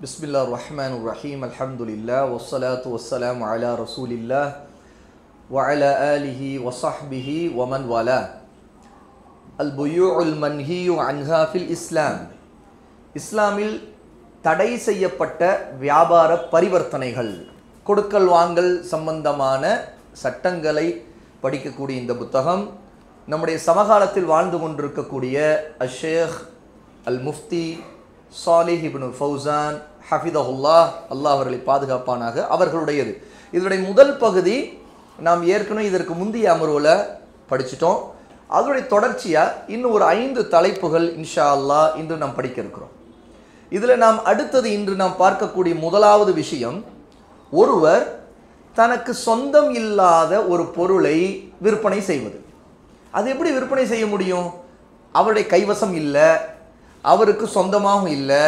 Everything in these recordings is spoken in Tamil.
பிஸ்மில்லாஹிர் ரஹ்மானிர் ரஹீம் அல்ஹம்துலில்லாஹ் வஸ்ஸலாத்து வஸ்ஸலாமு அலா ரசூலில்லாஹ் வ அலா ஆலிஹி வ ஸஹ்பிஹி வ மன் வலா. அல் புயூஉல் மன்ஹியு அன்ஹா ஃபில் இஸ்லாம். இஸ்லாமில் தடை செய்யப்பட்ட வியாபார பரிவர்த்தனைகள், கொடுக்கல் வாங்கல் சம்பந்தமான சட்டங்களை படிக்கக்கூடிய இந்த புத்தகம் நம்முடைய சமகாலத்தில் வாழ்ந்து கொண்டிருக்கக்கூடிய அஷேக் அல் முஃப்தி சாலிஹ் இப்னு ஃபௌசான் ஹஃபிதஹுல்லாஹ், அல்லாஹ் அவர்களை பாதுகாப்பானாக, அவர்களுடையது. இதனுடைய முதல் பகுதி நாம் ஏற்கனவே இதற்கு முந்தைய அமர்வில் படிச்சிட்டோம். அதனுடைய தொடர்ச்சியாக இன்னும் ஒரு 5 தலைப்புகள் இன்ஷா அல்லாஹ் இன்று நாம் படிக்க இருக்கிறோம். இதில் நாம் அடுத்தது இன்று நாம் பார்க்கக்கூடிய முதலாவது விஷயம், ஒருவர் தனக்கு சொந்தம் இல்லாத ஒரு பொருளை விற்பனை செய்வது. அது எப்படி விற்பனை செய்ய முடியும்? அவருடைய கைவசம் இல்லை, அவருக்கு சொந்தமாகவும் இல்லை,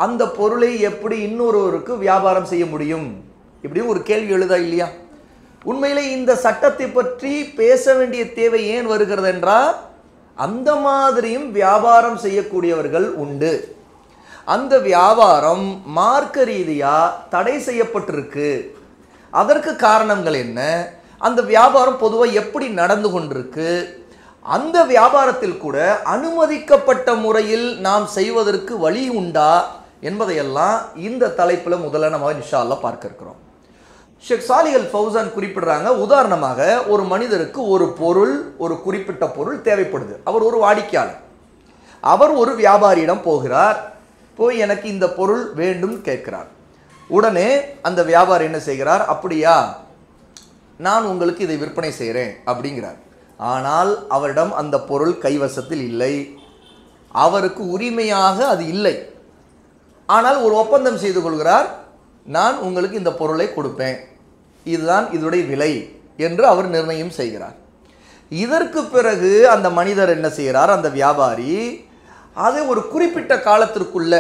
அந்த பொருளை எப்படி இன்னொருவருக்கு வியாபாரம் செய்ய முடியும்? இப்படியும் ஒரு கேள்வி எழுதா இல்லையா? உண்மையிலே இந்த சட்டத்தை பற்றி பேச வேண்டிய தேவை ஏன் வருகிறது என்றால், அந்த மாதிரியும் வியாபாரம் செய்யக்கூடியவர்கள் உண்டு. அந்த வியாபாரம் மார்க்க ரீதியாக தடை செய்யப்பட்டிருக்கு. அதற்கு காரணங்கள் என்ன? அந்த வியாபாரம் பொதுவாக எப்படி நடந்து கொண்டிருக்கு? அந்த வியாபாரத்தில் கூட அனுமதிக்கப்பட்ட முறையில் நாம் செய்வதற்கு வழி உண்டா என்பதையெல்லாம் இந்த தலைப்பில் முதல்ல நம்ம இன்ஷா அல்லாஹ் பார்க்க இருக்கிறோம். ஷேக் சாலிஹ் அல் ஃபௌசான் குறிப்பிடுறாங்க, உதாரணமாக ஒரு மனிதருக்கு ஒரு பொருள், ஒரு குறிப்பிட்ட பொருள் தேவைப்படுது. அவர் ஒரு வாடிக்கையாளர், அவர் ஒரு வியாபாரியிடம் போகிறார். போய் எனக்கு இந்த பொருள் வேண்டும் கேட்கிறார். உடனே அந்த வியாபாரி என்ன செய்கிறார்? அப்படியா, நான் உங்களுக்கு இதை விற்பனை செய்கிறேன் அப்படிங்கிறார். ஆனால் அவரிடம் அந்த பொருள் கைவசத்தில் இல்லை, அவருக்கு உரிமையாக அது இல்லை. ஆனால் ஒரு ஒப்பந்தம் செய்து கொள்கிறார், நான் உங்களுக்கு இந்த பொருளை கொடுப்பேன், இதுதான் இதனுடைய விலை என்று அவர் நிர்ணயம் செய்கிறார். இதற்கு பிறகு அந்த மனிதர் என்ன செய்கிறார்? அந்த வியாபாரி அதை ஒரு குறிப்பிட்ட காலத்திற்குள்ள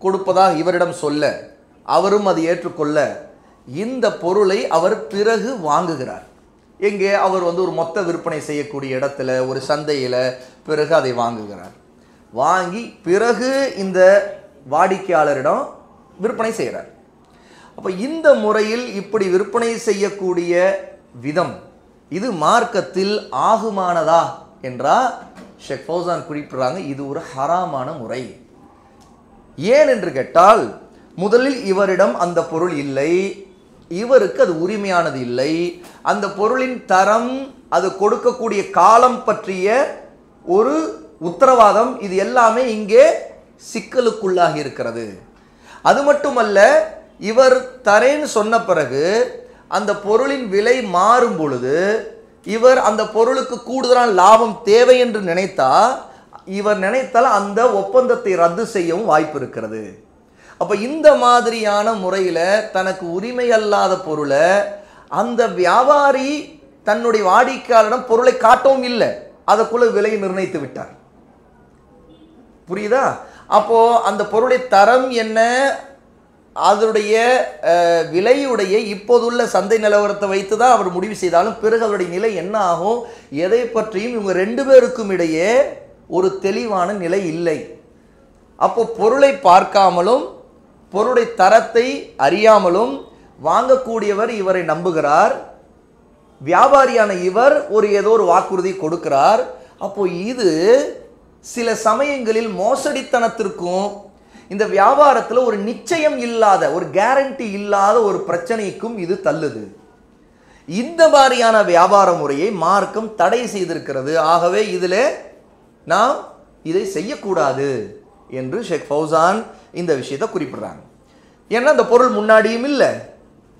கொடுப்பதாக இவரிடம் சொல்ல, அவரும் அதை ஏற்றுக்கொள்ள இந்த பொருளை அவர் பிறகு வாங்குகிறார். எங்கே? அவர் ஒரு மொத்த விற்பனை செய்யக்கூடிய இடத்துல, ஒரு சந்தையில் பிறகு அதை வாங்குகிறார். வாங்கி பிறகு இந்த வாடிக்கையாளரிடம் விற்பனை செய்கிறார். அப்போ இந்த முறையில் இப்படி விற்பனை செய்யக்கூடிய விதம் இது மார்க்கத்தில் ஆகுமானதா என்றால் ஷேக் ஃபௌசான் குறிப்பிடுறாங்க, இது ஒரு ஹராமான முறை. ஏன் என்று கேட்டால், முதலில் இவரிடம் அந்த பொருள் இல்லை, இவருக்கு அது உரிமையானது இல்லை, அந்த பொருளின் தரம், அது கொடுக்கக்கூடிய காலம் பற்றிய ஒரு உத்தரவாதம், இது எல்லாமே இங்கே சிக்கலுக்குள்ளாகி இருக்கிறது. அது மட்டுமல்ல, இவர் தரேன்னு சொன்ன பிறகு அந்த பொருளின் விலை மாறும் பொழுது இவர் அந்த பொருளுக்கு கூடுதலான லாபம் தேவை என்று இவர் நினைத்தால் அந்த ஒப்பந்தத்தை ரத்து செய்யவும் வாய்ப்பு இருக்கிறது. அப்போ இந்த மாதிரியான முறையில் தனக்கு உரிமை அல்லாத பொருளை அந்த வியாபாரி தன்னுடைய வாடிக்கையாளரிடம் பொருளை காட்டவும் இல்லை, அதற்குள்ள விலையை நிர்ணயித்து விட்டார். புரியுதா? அப்போ அந்த பொருளுடைய தரம் என்ன, அதனுடைய விலையுடைய இப்போதுள்ள சந்தை நிலவரத்தை வைத்து தான் அவர் முடிவு செய்தாலும் பிறகு அதனுடைய நிலை என்ன ஆகும், எதை பற்றியும் இவங்க 2 பேருக்கும் இடையே ஒரு தெளிவான நிலை இல்லை. அப்போ பொருளை பார்க்காமலும் பொருளுடைய தரத்தை அறியாமலும் வாங்கக்கூடியவர் இவரை நம்புகிறார், வியாபாரியான இவர் ஏதோ ஒரு வாக்குறுதி கொடுக்கிறார். அப்போ இது சில சமயங்களில் மோசடித்தனத்திற்கும் இந்த வியாபாரத்தில் ஒரு நிச்சயம் இல்லாத, ஒரு கேரண்டி இல்லாத ஒரு பிரச்சனைக்கும் இது தள்ளுது. இந்த மாதிரியான வியாபார முறையை மார்க்கம் தடை செய்திருக்கிறது. ஆகவே இதில் நாம் இதை செய்யக்கூடாது என்று ஷேக் ஃபௌசான் இந்த விஷயத்தை குறிப்பிடுறாங்க. ஏன்னா அந்த பொருள் முன்னாடியும் இல்லை,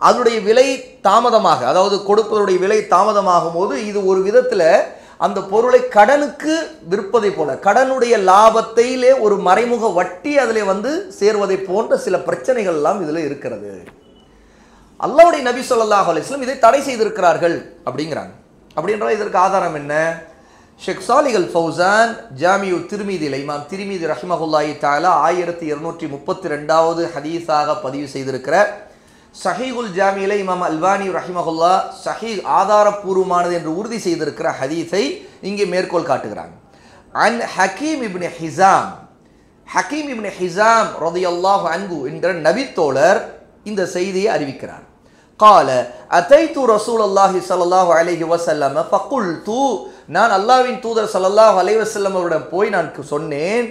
அதனுடைய விலை தாமதமாக, அதாவது கொடுப்பதனுடைய விலை தாமதமாகும் போது இது ஒரு விதத்தில் அந்த பொருளை கடனுக்கு விற்பதை போல, கடனுடைய லாபத்திலே ஒரு மறைமுக வட்டி அதில் சேர்வதை போன்ற சில பிரச்சனைகள் எல்லாம் இதில் இருக்கிறது. அல்லாஹ்வுடைய நபி ஸல்லல்லாஹு அலைஹி வஸல்லம் இதை தடை செய்திருக்கிறார்கள் அப்படிங்கிறாங்க. அப்படின்ற இதற்கு ஆதாரம் என்ன? ஷேக் சாலிஹ் அல் ஃபௌசான் ஜாமியு திர்மிதியில் இமாம் திர்மிதி ரஹிமஹுல்லாஹி தஆலா 1232வது ஹதீஸாக பதிவு செய்திருக்கிற சஹீஹுல் ஜாமியில இமாம் அல்பானி ரஹிமஹுல்லா சஹீஹ் ஆதாரப்பூர்வமானது என்று உறுதி செய்திருக்கிற ஹதீஸை இங்கே மேற்கோள் காட்டுகிறாங்க. அன் ஹக்கீம் இப்னு ஹிசாம் ஹக்கீம் இப்னு ஹிஸாம் ரலியல்லாஹு அன்ஹு என்ற நபித்தோழர் இந்த செய்தியை அறிவிக்கிறார். قال اتيت رسول الله صلى الله عليه وسلم فقلت நான் அல்லாஹ்வின் தூதர் ஸல்லல்லாஹு அலைஹி வஸல்லம் அவரிடம் போய் நான் சொன்னேன்,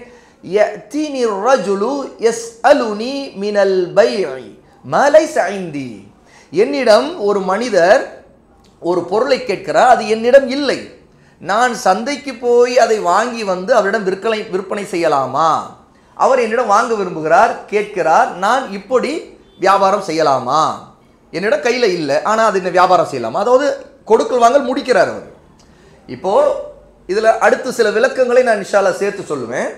ياتيني الرجل يسالني من البيع ما ليس عندي. என்னிடம் ஒரு மனிதர் ஒரு பொருளை கேட்கிறார், அது என்னிடம் இல்லை. நான் சந்தைக்கு போய் அதை வாங்கி வந்து அவரிடம் விற்பனை செய்யலாமா? அவர் என்னிடம் வாங்க விரும்புகிறார், கேட்கிறார், நான் இப்படி வியாபாரம் செய்யலாமா? என்னிடம் கையில் இல்லை, ஆனால் அது என்ன வியாபாரம் செய்யலாமா? அதாவது கொடுக்கல் வாங்கல் முடிக்கிறார் அவர். இப்போ இதில் அடுத்து சில விளக்கங்களை நான் இன்ஷா அல்லாஹ் சேர்த்து சொல்லுவேன்.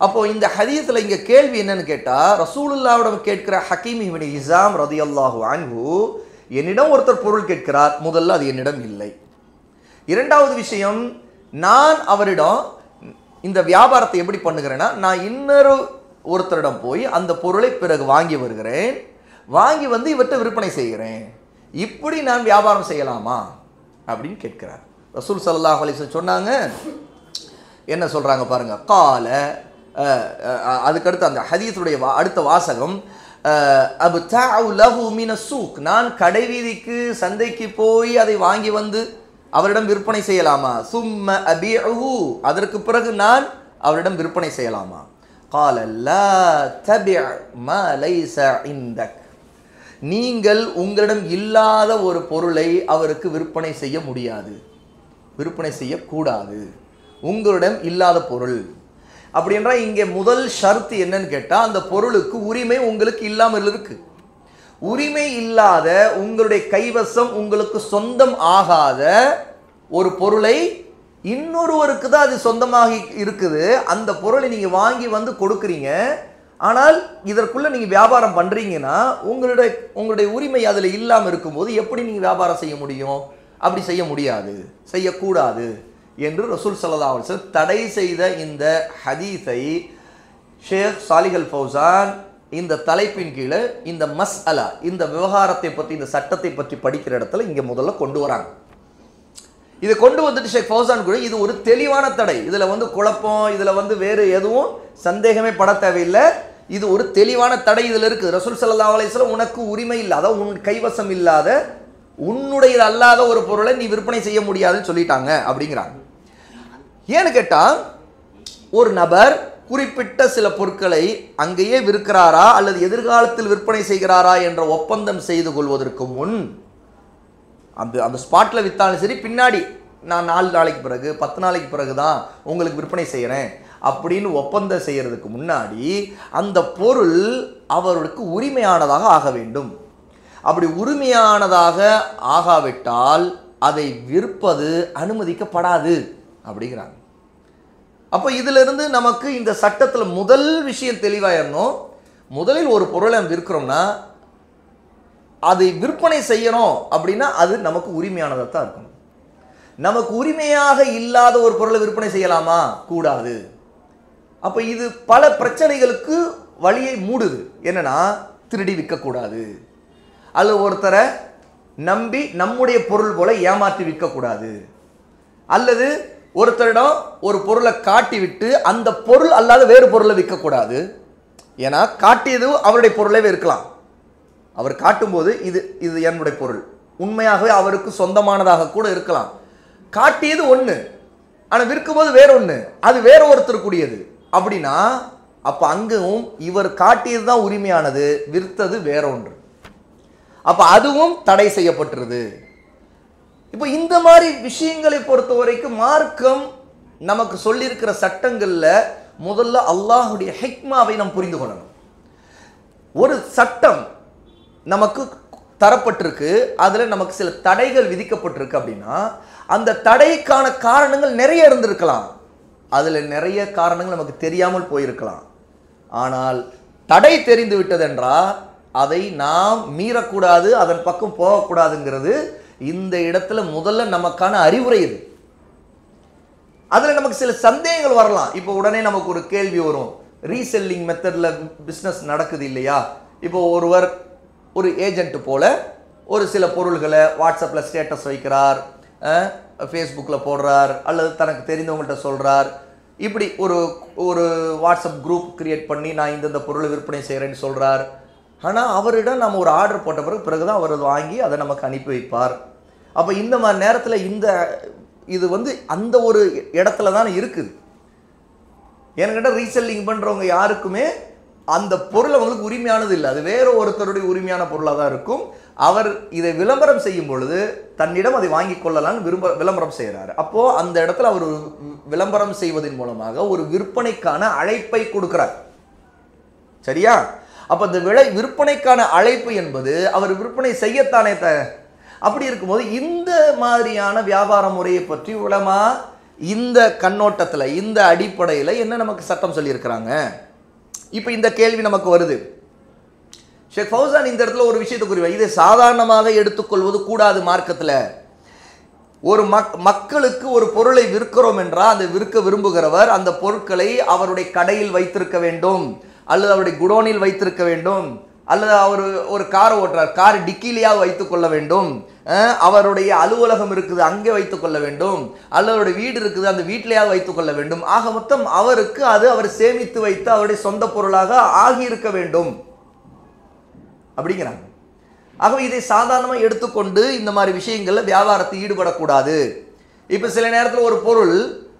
அப்போ இந்த ஹதீஸில் இங்கே கேள்வி என்னன்னு கேட்டால், ரசூலுல்லாஹ்விடம் கேட்கிற ஹக்கீம் இப்னு ஹிஸாம் ரலியல்லாஹு அன்ஹு, என்னிடம் ஒருத்தர் பொருள் கேட்கிறார், முதல்ல அது என்னிடம் இல்லை. இரண்டாவது விஷயம், நான் அவரிடம் இந்த வியாபாரத்தை எப்படி பண்ணுகிறேன்னா, நான் இன்னொரு ஒருத்தரிடம் போய் அந்த பொருளை பிறகு வாங்கி வருகிறேன், வாங்கி வந்து இவற்றை விற்பனை செய்கிறேன், இப்படி நான் வியாபாரம் செய்யலாமா அப்படின்னு கேட்கிறார். ரசூல் ஸல்லல்லாஹு அலைஹி வஸல்லம் சொன்னாங்க, என்ன சொல்றாங்க பாருங்க. கால அதுக்கடுத்து அந்த ஹதீஸுடைய அடுத்த வாசகம், அப்தஅு லஹு மின ஸூக், நான் கடை வீதிக்கு சந்தைக்கு போய் அதை வாங்கி வந்து அவரிடம் விற்பனை செய்யலாமா? சும்ம அபீஉஹு, அதற்கு பிறகு நான் அவரிடம் விற்பனை செய்யலாமா? கால லா தபிஅ மா லைஸ இந்தக், நீங்கள் உங்களிடம் இல்லாத ஒரு பொருளை அவருக்கு விற்பனை செய்ய முடியாது, விற்பனை செய்யக்கூடாது. உங்களிடம் இல்லாத பொருள் அப்படி என்றால் இங்கே முதல் ஷர்த்து என்னன்னு கேட்டால், அந்த பொருளுக்கு உரிமை உங்களுக்கு இல்லாமல் இருக்கு. உரிமை இல்லாத, உங்களுடைய கைவசம் உங்களுக்கு சொந்தம் ஆகாத ஒரு பொருளை இன்னொருவருக்கு தான் அது சொந்தமாக இருக்குது. அந்த பொருளை நீங்கள் வாங்கி வந்து கொடுக்குறீங்க, ஆனால் இதற்குள்ள நீங்கள் வியாபாரம் பண்ணுறீங்கன்னா உங்களுடைய உரிமை அதில் இல்லாமல் இருக்கும்போது எப்படி நீங்கள் வியாபாரம் செய்ய முடியும்? அப்படி செய்ய முடியாது, செய்யக்கூடாது என்று ரசூல் ஸல்லல்லாஹு அலைஹி வஸல்லம் தடை செய்த இந்த ஹதீஸை ஷேக் சாலிஹ் அல் ஃபௌசான் இந்த தலைப்பின் கீழே இந்த மஸ்அலா, இந்த விவகாரத்தை பற்றி, இந்த சட்டத்தை பற்றி படிக்கிற இடத்துல இங்கே முதல்ல கொண்டு வராங்க. இதை கொண்டு வந்துட்டு ஷேக் ஃபௌசான் கூட இது ஒரு தெளிவான தடை, இதில் வந்து குழப்பம், இதில் வேறு எதுவும் சந்தேகமே பட தேவையில்லை, இது ஒரு தெளிவான தடை இதில் இருக்குது. ரசூல் ஸல்லல்லாஹு அலைஹி வஸல்லம் உனக்கு உரிமை இல்லாத, உன் கைவசம் இல்லாத, உன்னுடைய அல்லாத ஒரு பொருளை நீ விற்பனை செய்ய முடியாதுன்னு சொல்லிட்டாங்க அப்படிங்கிறாங்க. ஏன்னு கேட்டால், ஒரு நபர் குறிப்பிட்ட சில பொருட்களை அங்கேயே விற்கிறாரா அல்லது எதிர்காலத்தில் விற்பனை செய்கிறாரா என்ற ஒப்பந்தம் செய்து கொள்வதற்கு முன், அந்த ஸ்பாட்டில் விற்றாலும் சரி, பின்னாடி நான் 4 நாளைக்கு பிறகு 10 நாளைக்கு பிறகு தான் உங்களுக்கு விற்பனை செய்கிறேன் அப்படின்னு ஒப்பந்தம் செய்கிறதுக்கு முன்னாடி அந்த பொருள் அவருக்கு உரிமையானதாக ஆக வேண்டும். அப்படி உரிமையானதாக ஆகாவிட்டால் அதை விற்பது அனுமதிக்கப்படாது அப்படிங்கிறாங்க. அப்போ இதிலிருந்து நமக்கு இந்த சட்டத்தில் முதல் விஷயம் தெளிவாயிடணும். முதலில் ஒரு பொருளை நம்ம விற்கிறோம்னா அதை விற்பனை செய்யணும் அப்படின்னா அது நமக்கு உரிமையானதாக தான் இருக்கணும். நமக்கு உரிமையாக இல்லாத ஒரு பொருளை விற்பனை செய்யலாமா? கூடாது. அப்போ இது பல பிரச்சனைகளுக்கு வழியை மூடுது. என்னன்னா, திருடி விற்கக்கூடாது, அல்லது ஒருத்தரை நம்பி நம்முடைய பொருள் போல ஏமாற்றி விற்கக்கூடாது, அல்லது ஒருத்தரிடம் ஒரு பொருளை காட்டி விட்டு அந்த பொருள் அல்லாத வேறு பொருளை விற்கக்கூடாது. ஏன்னா காட்டியது அவருடைய பொருளவே இருக்கலாம். அவர் காட்டும்போது இது என்னுடைய பொருள், உண்மையாகவே அவருக்கு சொந்தமானதாக கூட இருக்கலாம். காட்டியது ஒன்று, ஆனால் விற்கும்போது வேற ஒன்று, அது வேற ஒருத்தருக்குரியது. அப்படின்னா அப்போ அங்கும் இவர் காட்டியது தான் உரிமையானது, விற்றது வேற ஒன்று. அப்போ அதுவும் தடை செய்யப்பட்டுருது. இப்போ இந்த மாதிரி விஷயங்களை பொறுத்த வரைக்கும் மார்க்கம் நமக்கு சொல்லியிருக்கிற சட்டங்களில் முதல்ல அல்லாஹுடைய ஹிக்மாவை நாம் புரிந்து கொள்ளணும். ஒரு சட்டம் நமக்கு தரப்பட்டிருக்கு, அதில் நமக்கு சில தடைகள் விதிக்கப்பட்டிருக்கு அப்படின்னா அந்த தடைக்கான காரணங்கள் நிறைய இருந்திருக்கலாம், அதில் நிறைய காரணங்கள் நமக்கு தெரியாமல் போயிருக்கலாம். ஆனால் தடை தெரிந்து விட்டதென்றால் அதை நாம் மீறக்கூடாது, அதன் பக்கம் போகக்கூடாதுங்கிறது இந்த இடத்துல முதல்ல நமக்கான அறிவுரை. இது அதில் நமக்கு சில சந்தேகங்கள் வரலாம். இப்போ உடனே நமக்கு ஒரு கேள்வி வரும், ரீசெல்லிங் மெத்தடில் பிஸ்னஸ் நடக்குது இல்லையா? இப்போ ஒருவர் ஒரு ஏஜென்ட் போல ஒரு சில பொருள்களை வாட்ஸ்அப்பில் ஸ்டேட்டஸ் வைக்கிறார், ஃபேஸ்புக்கில் போடுறார், அல்லது தனக்கு தெரிந்தவங்கள்ட்ட சொல்கிறார், இப்படி ஒரு ஒரு வாட்ஸ்அப் குரூப் கிரியேட் பண்ணி நான் இந்த பொருளை விற்பனை செய்கிறேன்னு சொல்கிறார். ஆனால் அவரிடம் நம்ம ஒரு ஆர்டர் போட்ட பிறகு தான் அவர் வாங்கி அதை நமக்கு அனுப்பி வைப்பார். அப்போ இந்த மாதிரி நேரத்தில் இது அந்த ஒரு இடத்துல தான் இருக்குது. என்கிட்ட ரீசெல்லிங் பண்ணுறவங்க யாருக்குமே அந்த பொருள் அவங்களுக்கு உரிமையானது இல்லை, அது வேற ஒருத்தருடைய உரிமையான பொருளாக தான் இருக்கும். அவர் இதை விளம்பரம் செய்யும் பொழுது தன்னிடம் அதை வாங்கி கொள்ளலாம்னு விளம்பரம் செய்கிறாரு. அப்போது அந்த இடத்துல அவர் விளம்பரம் செய்வதன் மூலமாக ஒரு விற்பனைக்கான அழைப்பை கொடுக்கிறார். சரியா? அப்போ அந்த விற்பனைக்கான அழைப்பு என்பது அவர் விற்பனை செய்யத்தானே அப்படி இருக்கும்போது இந்த மாதிரியான வியாபார முறையை பற்றி உலமா இந்த கண்ணோட்டத்தில் இந்த அடிப்படையில் என்ன நமக்கு சட்டம் சொல்லியிருக்கிறாங்க? இப்போ இந்த கேள்வி நமக்கு வருது. ஷேக் ஃபௌசான் இந்த இடத்துல ஒரு விஷயத்தை குறிப்பாக இதை சாதாரணமாக எடுத்துக்கொள்வது கூடாது. மார்க்கத்தில் ஒரு மக்களுக்கு ஒரு பொருளை விற்கிறோம் என்றால் அந்த விற்க விரும்புகிறவர் அந்த பொருட்களை அவருடைய கடையில் வைத்திருக்க வேண்டும், அல்லது அவருடைய குடோனில் வைத்திருக்க வேண்டும், அல்லது அவர் ஒரு கார் ஓட்டுறார், கார் டிக்கிலியாக வைத்துக் கொள்ள வேண்டும், அவருடைய அலுவலகம் இருக்குது அங்கே வைத்துக் கொள்ள வேண்டும், அல்லது அவருடைய வீடு இருக்குது அந்த வீட்டிலேயாவது வைத்துக் கொள்ள வேண்டும். ஆக மொத்தம் அவருக்கு அது அவர் சேமித்து வைத்து அவருடைய சொந்த பொருளாக ஆகியிருக்க வேண்டும் அப்படிங்கிறாங்க. ஆகவே இதை சாதாரணமாக எடுத்துக்கொண்டு இந்த மாதிரி விஷயங்களில் வியாபாரத்தை ஈடுபடக்கூடாது. இப்போ சில நேரத்தில் ஒரு பொருள்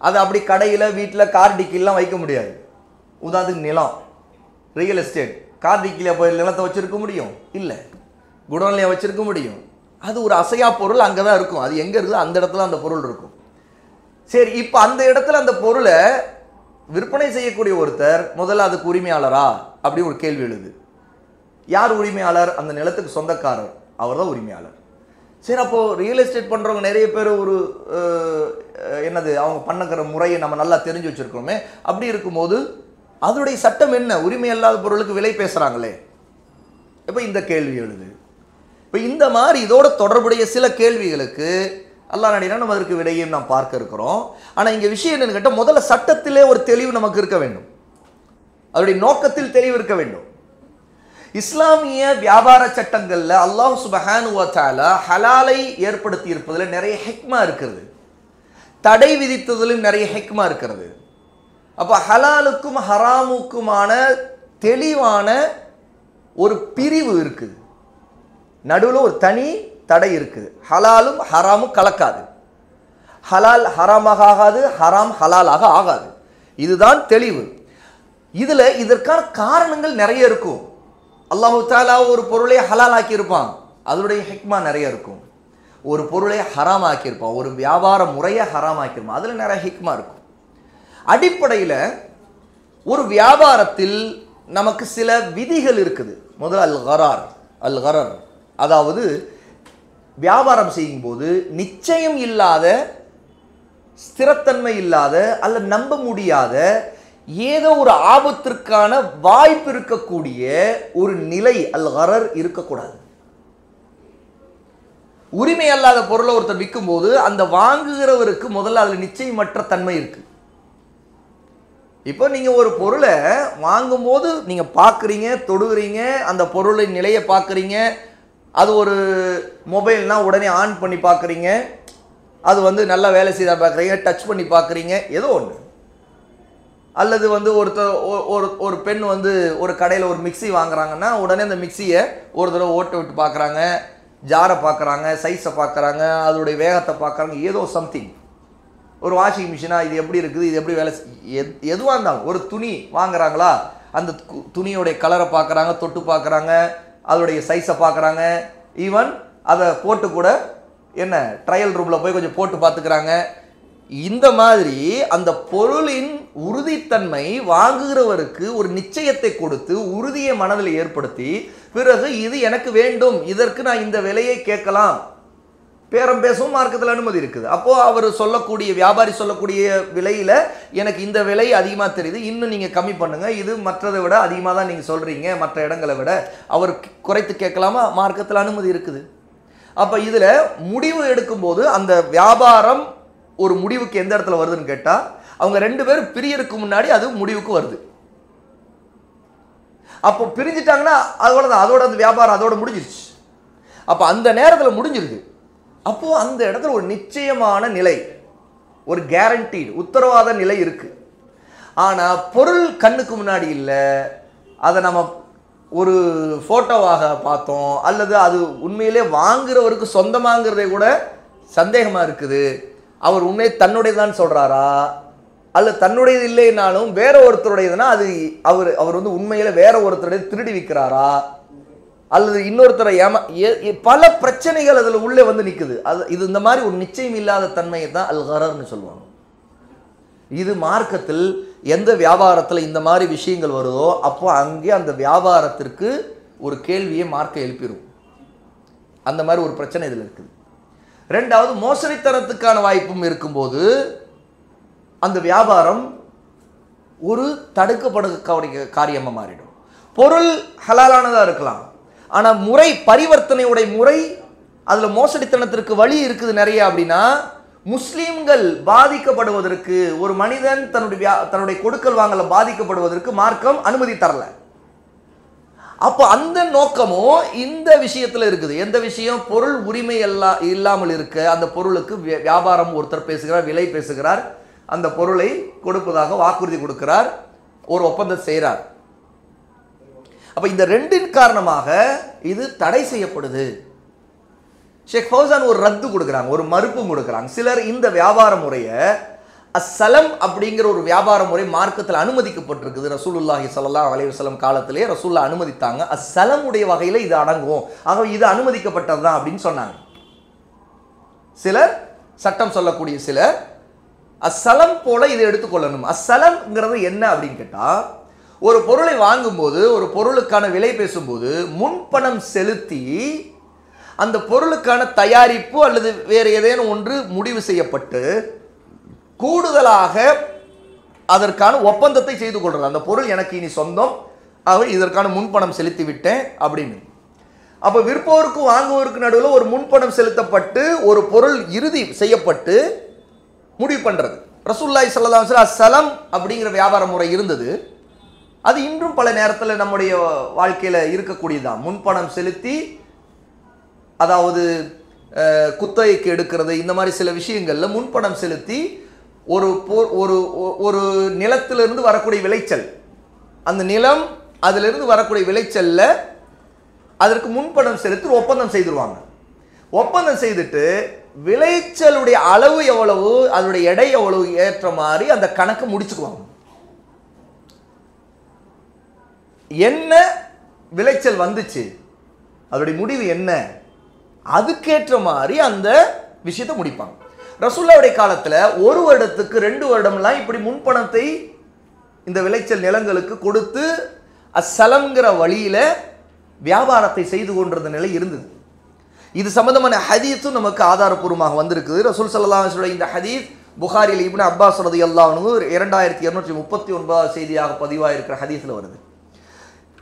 அதை அப்படி கடையில் வீட்டில் கார் டிக்கிலாம் வைக்க முடியாது. உதாரணத்துக்கு நிலம், ரியல் எஸ்டேட், கார் டிக்கில போய் நிலத்தை வச்சிருக்க முடியும்? இல்லை. குடோன்லையா வச்சிருக்க முடியும்? அது ஒரு அசையா பொருள், அங்கே தான் இருக்கும். அது எங்கே இருக்குது அந்த இடத்துல அந்த பொருள் இருக்கும். சரி, இப்போ அந்த இடத்துல அந்த பொருளை விற்பனை செய்யக்கூடிய ஒருத்தர் முதல்ல அதுக்கு உரிமையாளரா அப்படி ஒரு கேள்வி எழுது. யார் உரிமையாளர்? அந்த நிலத்துக்கு சொந்தக்காரர், அவர் தான் உரிமையாளர். சரி, அப்போது ரியல் எஸ்டேட் பண்ணுறவங்க நிறைய பேர் ஒரு அவங்க பண்ணுகிற முறையை நம்ம நல்லா தெரிஞ்சு வச்சுருக்கோமே. அப்படி இருக்கும்போது அதோடைய சட்டம் என்ன? உரிமை இல்லாத பொருளுக்கு விலை பேசுகிறாங்களே. இப்போ இந்த கேள்வி எழுது. இப்போ இந்த மாதிரி இதோட தொடர்புடைய சில கேள்விகளுக்கு அல்லாஹ் நாடினா நம்ம அதற்கு விடையும் நாம் பார்க்க இருக்கிறோம். ஆனால் இங்கே விஷயம் என்னன்னு கேட்டால் முதல்ல சட்டத்திலே ஒரு தெளிவு நமக்கு இருக்க வேண்டும், அதோடைய நோக்கத்தில் தெளிவு இருக்க வேண்டும். இஸ்லாமிய வியாபார சட்டங்களில் அல்லாஹ் சுப்ஹானஹு வ தஆலா ஹலாலை ஏற்படுத்தி இருப்பதில் நிறைய ஹிக்மா இருக்கிறது, தடை விதித்ததிலும் நிறைய ஹிக்மா இருக்கிறது. அப்போ ஹலாலுக்கும் ஹராமுக்குமான தெளிவான ஒரு பிரிவு இருக்குது, நடுவில் ஒரு தனி தடை இருக்குது. ஹலாலும் ஹராமும் கலக்காது, ஹலால் ஹராமாக ஆகாது, ஹராம் ஹலாலாக ஆகாது. இதுதான் தெளிவு. இதற்கான காரணங்கள் நிறைய இருக்கும். அல்லாஹ் தஆலா ஒரு பொருளை ஹலால் ஆக்கியிருப்பான், அதனுடைய ஹிக்மா நிறைய இருக்கும். ஒரு பொருளை ஹராம் ஆக்கியிருப்பான், ஒரு வியாபார முறையை ஹராம் ஆக்கியிருப்பான், அதில் நிறைய ஹிக்மா இருக்கும். அடிப்படையில் ஒரு வியாபாரத்தில் நமக்கு சில விதிகள் இருக்குது. முதல்ல அல் கரர், அதாவது வியாபாரம் செய்யும்போது நிச்சயம் இல்லாத, ஸ்திரத்தன்மை இல்லாத அல்ல நம்ப முடியாத ஏதோ ஒரு ஆபத்திற்கான வாய்ப்பு இருக்கக்கூடிய ஒரு நிலை அல் கரர் இருக்கக்கூடாது. உரிமை அல்லாத பொருளை ஒருத்தர் விற்கும் போது அந்த வாங்குகிறவருக்கு முதல்ல அதில் நிச்சயமற்ற தன்மை இருக்கு. இப்போ நீங்கள் ஒரு பொருளை வாங்கும்போது நீங்கள் பார்க்குறீங்க, தொடுகிறீங்க, அந்த பொருளின் நிலையை பார்க்குறீங்க. அது ஒரு மொபைல்னால் உடனே ஆன் பண்ணி பார்க்குறீங்க, அது நல்லா வேலை செய்தா பார்க்குறீங்க, டச் பண்ணி பார்க்குறீங்க, ஏதோ ஒன்று. அல்லது ஒரு பெண் ஒரு கடையில் ஒரு மிக்சி வாங்குறாங்கன்னா உடனே அந்த மிக்சியை ஒரு தடவை ஓட்ட விட்டு பார்க்குறாங்க, ஜாரை பார்க்குறாங்க, சைஸை பார்க்குறாங்க, அதோடைய வேகத்தை பார்க்குறாங்க, ஏதோ சம்திங். ஒரு வாஷிங் மிஷினாக இது எப்படி இருக்குது, இது எப்படி வேலை எதுவாக இருந்தாலும், ஒரு துணி வாங்குறாங்களா அந்த துணியோடைய கலரை பார்க்குறாங்க, தொட்டு பார்க்குறாங்க, அதோடைய சைஸை பார்க்குறாங்க, ஈவன் அதை போட்டு கூட ட்ரையல் ரூமில் போய் கொஞ்சம் போட்டு பார்த்துக்கிறாங்க. இந்த மாதிரி அந்த பொருளின் உறுதித்தன்மை வாங்குகிறவருக்கு ஒரு நிச்சயத்தை கொடுத்து உறுதியை மனதில் ஏற்படுத்தி பிறகு இது எனக்கு வேண்டும், இதற்கு நான் இந்த விலையை கேட்கலாம், பேரம் பேசவும் மார்க்கத்தில் அனுமதி இருக்குது. அப்போது அவர் சொல்லக்கூடிய, வியாபாரி சொல்லக்கூடிய விலையில் எனக்கு இந்த விலை அதிகமாக தெரியுது, இன்னும் நீங்கள் கம்மி பண்ணுங்கள், இது மற்றதை விட அதிகமாக தான் நீங்கள் சொல்கிறீங்க, மற்ற இடங்களை விட, அவர் குறைத்து கேட்கலாமா? மார்க்கத்தில் அனுமதி இருக்குது. அப்போ இதில் முடிவு எடுக்கும்போது அந்த வியாபாரம் ஒரு முடிவுக்கு எந்த இடத்துல வருதுன்னு கேட்டால் அவங்க ரெண்டு பேரும் பிரியருக்கு முன்னாடி அது முடிவுக்கு வருது. அப்போ பிரிஞ்சிட்டாங்கன்னா அதோட அந்த வியாபாரம் அதோட முடிஞ்சிருச்சு. அப்போ அந்த நேரத்தில் முடிஞ்சிருது. அப்போ அந்த இடத்துல ஒரு நிச்சயமான நிலை, ஒரு கேரண்டீடு உத்தரவாத நிலை இருக்கு. ஆனா பொருள் கண்ணுக்கு முன்னாடி இல்லை, அதை நம்ம ஒரு போட்டோவாக பார்த்தோம், அல்லது அது உண்மையிலே வாங்குறவருக்கு சொந்தமாங்கிறதே கூட சந்தேகமா இருக்குது. அவர் உண்மையை தன்னுடையதான் சொல்றாரா, அல்லது தன்னுடையது இல்லைனாலும் வேற ஒருத்தருடையதுன்னா அது அவர் உண்மையில வேற ஒருத்தருடைய திருடி விற்கிறாரா, அல்லது இன்னொருத்தரை பல பிரச்சனைகள் அதுல உள்ளே நிக்குது. இது இந்த மாதிரி ஒரு நிச்சயம் இல்லாத தன்மையை தான் அல் கரர்னு சொல்லுவாங்க. இது மார்க்கத்தில் எந்த வியாபாரத்தில் இந்த மாதிரி விஷயங்கள் வருதோ அப்போ அங்கே அந்த வியாபாரத்திற்கு ஒரு கேள்வியை மார்க்க எழுப்பிடும். அந்த மாதிரி ஒரு பிரச்சனை இதில் இருக்குது. ரெண்டாவது, மோசடித்தனத்துக்கான வாய்ப்பும் இருக்கும்போது அந்த வியாபாரம் ஒரு தடுக்கப்படக்கூடிய காரியமாக மாறிடும். பொருள் ஹலாலானதாக இருக்கலாம், ஆனால் முறை, பரிவர்த்தனையுடைய முறை, அதில் மோசடித்தனத்திற்கு வழி இருக்குது நிறைய. அப்படின்னா முஸ்லிம்கள் பாதிக்கப்படுவதற்கு, ஒரு மனிதன் தன்னுடைய கொடுக்கல் வாங்கல பாதிக்கப்படுவதற்கு மார்க்கம் அனுமதி தரல. அப்போ அந்த நோக்கமும் இந்த விஷயத்துல இருக்குது. எந்த விஷயம்? பொருள் உரிமை இல்லாமல் இருக்க அந்த பொருளுக்கு வியாபாரம் ஒருத்தர் பேசுகிறார், விலை பேசுகிறார், அந்த பொருளை கொடுப்பதாக வாக்குறுதி கொடுக்கிறார், ஒரு ஒப்பந்தம் செய்கிறார். அப்ப இந்த ரெண்டின் காரணமாக இது தடை செய்யப்படுது. ஷேக் ஃபௌசான் ஒரு ரத்து கொடுக்குறாங்க, ஒரு மறுப்பும் கொடுக்குறாங்க. சிலர் இந்த வியாபார முறையை அஸ்ஸலம் அப்படிங்கிற ஒரு வியாபார முறை மார்க்கத்தில் அனுமதிக்கப்பட்டிருக்குது. ரசூலுல்லாஹி ஸல்லல்லாஹு அலைஹி வஸல்லம் காலத்திலே ரசூல்லா அனுமதித்தாங்க. அஸ்ஸலம் உடைய வகையில் இது அடங்கும், ஆக இது அனுமதிக்கப்பட்டது தான் அப்படின்னு சொன்னாங்க. சிலர், சட்டம் சொல்லக்கூடிய சிலர், அஸ்ஸலம் போல இதை எடுத்துக்கொள்ளணும். அஸ்ஸலம்ங்கிறது என்ன அப்படின்னு கேட்டா, ஒரு பொருளை வாங்கும்போது, ஒரு பொருளுக்கான விலை பேசும்போது முன்பணம் செலுத்தி அந்த பொருளுக்கான தயாரிப்பு அல்லது வேறு ஏதேனும் ஒன்று முடிவு செய்யப்பட்டு கூடுதலாக அதற்கான ஒப்பந்தத்தை செய்து கொள்றது. அந்த பொருள் எனக்கு இனி சொந்தம், ஆக இதற்கான முன்பணம் செலுத்தி விட்டேன் அப்படின்னு. அப்ப விற்போருக்கும் வாங்குவோருக்கு நடுவில் ஒரு முன்பணம் செலுத்தப்பட்டு ஒரு பொருள் இறுதி செய்யப்பட்டு முடிவு பண்றது. ரசூலுல்லாஹி ஸல்லல்லாஹு அலைஹி வஸல்லம் அஸ்ஸலம் அப்படிங்கிற வியாபார முறை இருந்தது. அது இன்றும் பல நேரத்தில் நம்முடைய வாழ்க்கையில இருக்கக்கூடியதான். முன்பணம் செலுத்தி, அதாவது குத்தகைக்கு எடுக்கிறது, இந்த மாதிரி சில விஷயங்கள்ல முன்பணம் செலுத்தி ஒரு நிலத்திலிருந்து வரக்கூடிய விளைச்சல், அந்த நிலம் அதிலிருந்து வரக்கூடிய விளைச்சல்ல அதற்கு முன்பணம் செலுத்தி ஒப்பந்தம் செய்துருவாங்க. ஒப்பந்தம் செய்துட்டு விளைச்சலுடைய அளவு எவ்வளவு, அதனுடைய எடை எவ்வளவு ஏற்ற மாதிரி அந்த கணக்கு முடிச்சுக்குவாங்க. என்ன விளைச்சல் வந்துச்சு, அதோடைய முடிவு என்ன, அதுக்கேற்ற மாதிரி அந்த விஷயத்தை முடிப்பாங்க. ரசூலுல்லாஹ்வுடைய காலத்துல 1 வருடத்துக்கு 2 வருடம்லாம் இப்படி முன்பணத்தை இந்த விளைச்சல் நிலங்களுக்கு கொடுத்து அஸ்ஸலம்ங்கிற வழியில வியாபாரத்தை செய்து கொண்டிருந்த நிலை இருந்தது. இது சம்பந்தமான ஹதீஸும் நமக்கு ஆதாரப்பூர்வமாக வந்திருக்குது. ரசூல் ஸல்லல்லாஹு அலைஹி வஸல்லம் இந்த ஹதீஸ் புகாரில் இப்னு அப்பாஸ் ரலியல்லாஹு அன்ஹு 2239 செய்தியாக பதிவாயிருக்கிற ஹதீஸ்ல வருது.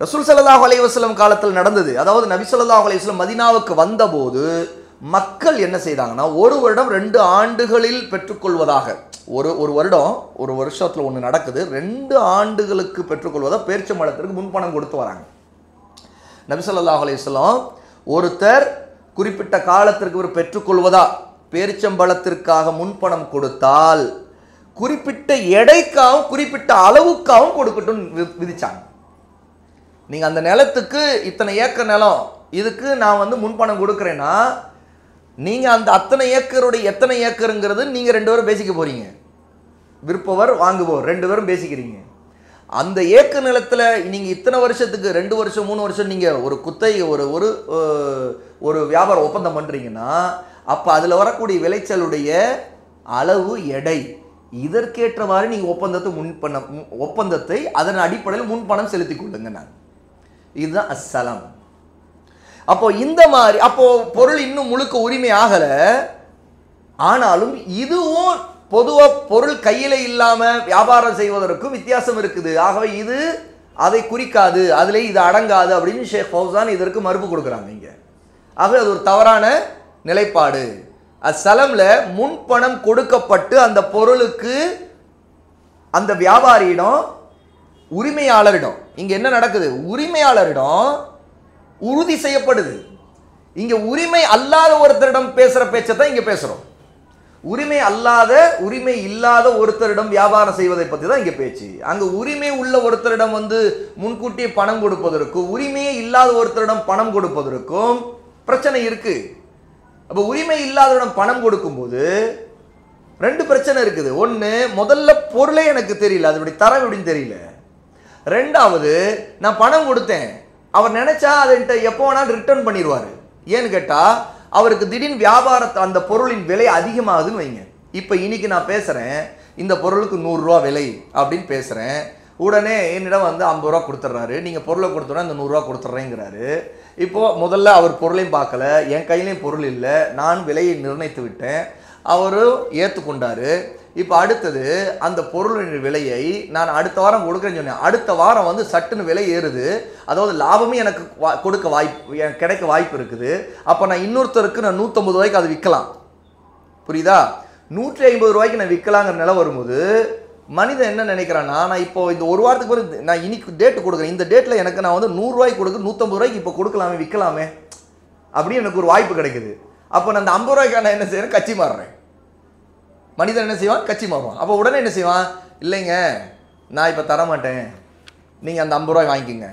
ரசூல் ஸல்லல்லாஹு அலைஹி வஸல்லம் காலத்தில் நடந்தது. அதாவது நபி ஸல்லல்லாஹு அலைஹி வஸல்லம் மதீனாவுக்கு வந்தபோது மக்கள் என்ன செய்தாங்கன்னா, 1 வருடம் 2 ஆண்டுகளில் பெற்றுக்கொள்வதாக, ஒரு வருடம், ஒரு வருஷத்துல ஒன்று நடக்குது, 2 ஆண்டுகளுக்கு பெற்றுக்கொள்வதாக பேரிச்சம்பழத்திற்கு முன்பணம் கொடுத்து வராங்க. நபி ஸல்லல்லாஹு அலைஹி வஸல்லம் ஒருத்தர் குறிப்பிட்ட காலத்திற்கு ஒரு பெற்றுக்கொள்வதா பேரிச்சம்பழத்திற்காக முன்பணம் கொடுத்தால் குறிப்பிட்ட எடைக்காகவும் குறிப்பிட்ட அளவுக்காகவும் கொடுக்கட்டும் விதிச்சாங்க. நீங்க அந்த நிலத்துக்கு இத்தனை ஏக்கர் நிலம், இதுக்கு நான் முன்பணம் கொடுக்குறேன்னா நீங்க அந்த அத்தனை ஏக்கருடைய எத்தனை ஏக்கருங்கிறது நீங்க 2 பேரும் பேசிக்க போறீங்க. விற்பவர் வாங்குபவர் 2 பேரும் பேசிக்கிறீங்க. அந்த ஏக்கர் நிலத்துல நீங்க இத்தனை வருஷத்துக்கு 2 வருஷம் 3 வருஷம் நீங்க ஒரு குத்தகை ஒரு வியாபார ஒப்பந்தம் பண்றீங்கன்னா அப்ப அதுல வரக்கூடிய விளைச்சலுடைய அளவு, எடை, இதற்கேற்றவாறு நீங்க ஒப்பந்தத்தை அதன் அடிப்படையில் முன்பணம் செலுத்திக் கொள்ளுங்க. இதுதான் அஸ்ஸலம். அப்போ இந்த மாதிரி பொருள் இன்னும் முழுக்க உரிமை ஆகல, ஆனாலும் இதுவும் பொதுவா பொருள் கையில இல்லாம வியாபாரம் செய்வதற்கும் வித்தியாசம் இருக்குது. ஆகவே இது அதை குறிக்காது, அதுல இது அடங்காது அப்படின்னு ஷேக் ஃபௌசான் இதற்கு மறுப்பு கொடுக்குறாங்க இங்க. ஆகவே அது ஒரு தவறான நிலைப்பாடு. அஸ்ஸலம்ல முன்பணம் கொடுக்கப்பட்டு அந்த பொருளுக்கு அந்த வியாபாரியிடம், உரிமையாளரிடம், இங்க என்ன நடக்குது, உரிமையாளரிடம் உறுதி செய்யப்படுது. இங்க உரிமை அல்லாத ஒருத்தரிடம் பேசுற பேச்சை தான் இங்க பேசுறோம். உரிமை அல்லாத உரிமை இல்லாத ஒருத்தரிடம் வியாபாரம் செய்வதை பற்றி தான் இங்கே பேச்சு. அங்கே உரிமை உள்ள ஒருத்தரிடம் வந்து முன்கூட்டியே பணம் கொடுப்பதற்கும் உரிமையே இல்லாத ஒருத்தரிடம் பணம் கொடுப்பதற்கும் பிரச்சனை இருக்கு. அப்போ உரிமை இல்லாதவரிடம் பணம் கொடுக்கும்போது ரெண்டு பிரச்சனை இருக்குது. ஒன்று, முதல்ல பொருளே எனக்கு தெரியல, அது இப்படி தரம் எப்படின்னு தெரியல. ரெண்டாவது, நான் பணம் கொடுத்தேன், அவர் நினைச்சா அதை எப்போ வேணாலும் ரிட்டர்ன் பண்ணிடுவார். ஏன்னு கேட்டால் அவருக்கு திடீர்னு வியாபாரத்தை அந்த பொருளின் விலை அதிகமாகுதுன்னு வைங்க. இப்போ இன்னைக்கு நான் பேசுகிறேன், இந்த பொருளுக்கு 100 ரூபா விலை அப்படின்னு பேசுகிறேன். உடனே என்னிடம் வந்து 50 ரூபா கொடுத்துட்றாரு. நீங்கள் பொருளை கொடுத்தோன்னா இந்த 100 ரூபா கொடுத்துட்றேங்கிறாரு. இப்போது முதல்ல அவர் பொருளையும் பார்க்கல, என் கையிலையும் பொருள் இல்லை, நான் விலையை நிர்ணயித்து விட்டேன், அவர் ஏற்றுக்கொண்டார். இப்போ அடுத்தது அந்த பொருளின் விலையை நான் அடுத்த வாரம் கொடுக்குறேன்னு சொன்னேன். அடுத்த வாரம் வந்து சட்டுன்னு விலை ஏறுது, அதாவது லாபமே எனக்கு கொடுக்க வாய்ப்பு, எனக்கு கிடைக்க வாய்ப்பு இருக்குது. அப்போ நான் இன்னொருத்தருக்கு நான் 150 ரூபாய்க்கு அது விற்கலாம். புரியுதா? 150 ரூபாய்க்கு நான் விற்கலாங்கிற நிலை வரும்போது மனிதன் என்ன நினைக்கிறான்னா, நான் இப்போ இந்த ஒரு வாரத்துக்கு பிறகு நான் இன்னைக்கு டேட்டு கொடுக்குறேன், இந்த டேட்டில் எனக்கு நான் வந்து 100 ரூபாய்க்கு கொடுக்க 150 ரூபாய்க்கு இப்போ கொடுக்கலாமே, விற்கலாமே அப்படின்னு எனக்கு ஒரு வாய்ப்பு கிடைக்குது. அப்போ நான் அந்த 50 ரூபாய்க்கு நான் என்ன செய்கிறேன், கட்சி மாறுறேன். மனிதன் என்ன செய்வான், கட்சி மாறுவான். அப்போ உடனே என்ன செய்வான், இல்லைங்க நான் இப்போ தரமாட்டேன், நீங்கள் அந்த 50 ரூபாய் வாங்கிக்கோங்க.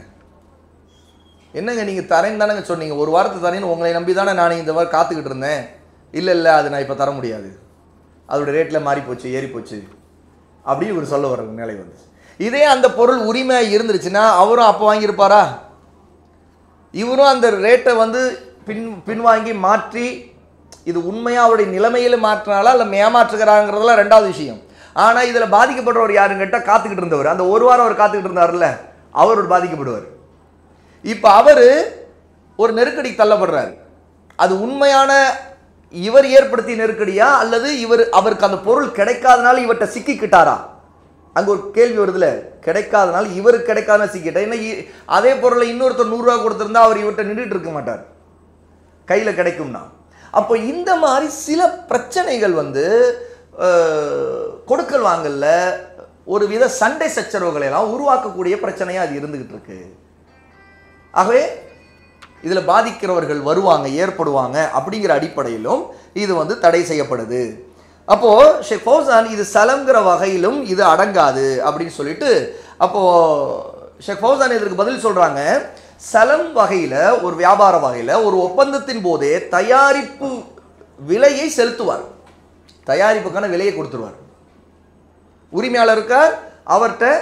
என்னங்க நீங்கள் தரேன்னு தானேங்க சொன்னீங்க, ஒரு வாரத்தை தரேன்னு உங்களை நம்பி தானே நான் இந்த வாரம் காத்துக்கிட்டு இருந்தேன். இல்லை அது நான் இப்போ தர முடியாது, அதோட ரேட்டில் மாறி போச்சு, ஏறி போச்சு அப்படின்னு ஒரு சொல்ல வர நிலை வந்து. இதே அந்த பொருள் உரிமை இருந்துருச்சுன்னா அவரும் அப்போ வாங்கியிருப்பாரா? இவரும் அந்த ரேட்டை வந்து பின்வாங்கி மாற்றி, இது உண்மையாக அவருடைய நிலைமையில மாற்றினாலா இல்லை ஏமாற்றுகிறாங்கிறதுலாம் ரெண்டாவது விஷயம். ஆனால் இதில் பாதிக்கப்படுறவர் யாருன்னு கேட்டால் காத்துக்கிட்டு இருந்தவர், அந்த ஒரு வாரம் அவர் காத்துக்கிட்டு இருந்தார்ல, அவர் பாதிக்கப்படுவார். இப்போ அவர் ஒரு நெருக்கடிக்கு தள்ளப்படுறாரு. அது உண்மையான இவர் ஏற்படுத்திய நெருக்கடியா அல்லது அவருக்கு அந்த பொருள் கிடைக்காதனால இவர்கிட்ட சிக்கிக்கிட்டாரா? அங்கே ஒரு கேள்வி வருதுல, கிடைக்காதனால இவருக்கு கிடைக்காத சிக்கிட்டா. ஏன்னா அதே பொருளை இன்னொருத்தர் 100 ரூபா கொடுத்துருந்தா அவர் இவர்கிட்ட நின்றுட்டு இருக்க மாட்டார், கையில் கிடைக்கும்னா. அப்போ இந்த மாதிரி சில பிரச்சனைகள் வந்து கொடுக்கல் வாங்கல ஒரு வித சண்டை சச்சரவுகளை எல்லாம் உருவாக்கக்கூடிய பிரச்சனையாக அது இருந்துகிட்டு இருக்கு. ஆகவே இதில் பாதிக்கிறவர்கள் வருவாங்க, ஏற்படுவாங்க அப்படிங்கிற அடிப்படையிலும் இது வந்து தடை செய்யப்படுது. அப்போ ஷேக் ஃபௌசான் இது சலம்ங்கிற வகையிலும் இது அடங்காது அப்படின்னு சொல்லிட்டு, அப்போ ஷேக் ஃபௌசான் இதற்கு பதில் சொல்றாங்க, சலம் வகையில் ஒரு வியாபார வகையில் ஒரு ஒப்பந்தத்தின் போதே தயாரிப்பு விலையை செலுத்துவார், தயாரிப்புக்கான விலையை கொடுத்துருவார். உரிமையாளருக்கு அவர்கிட்ட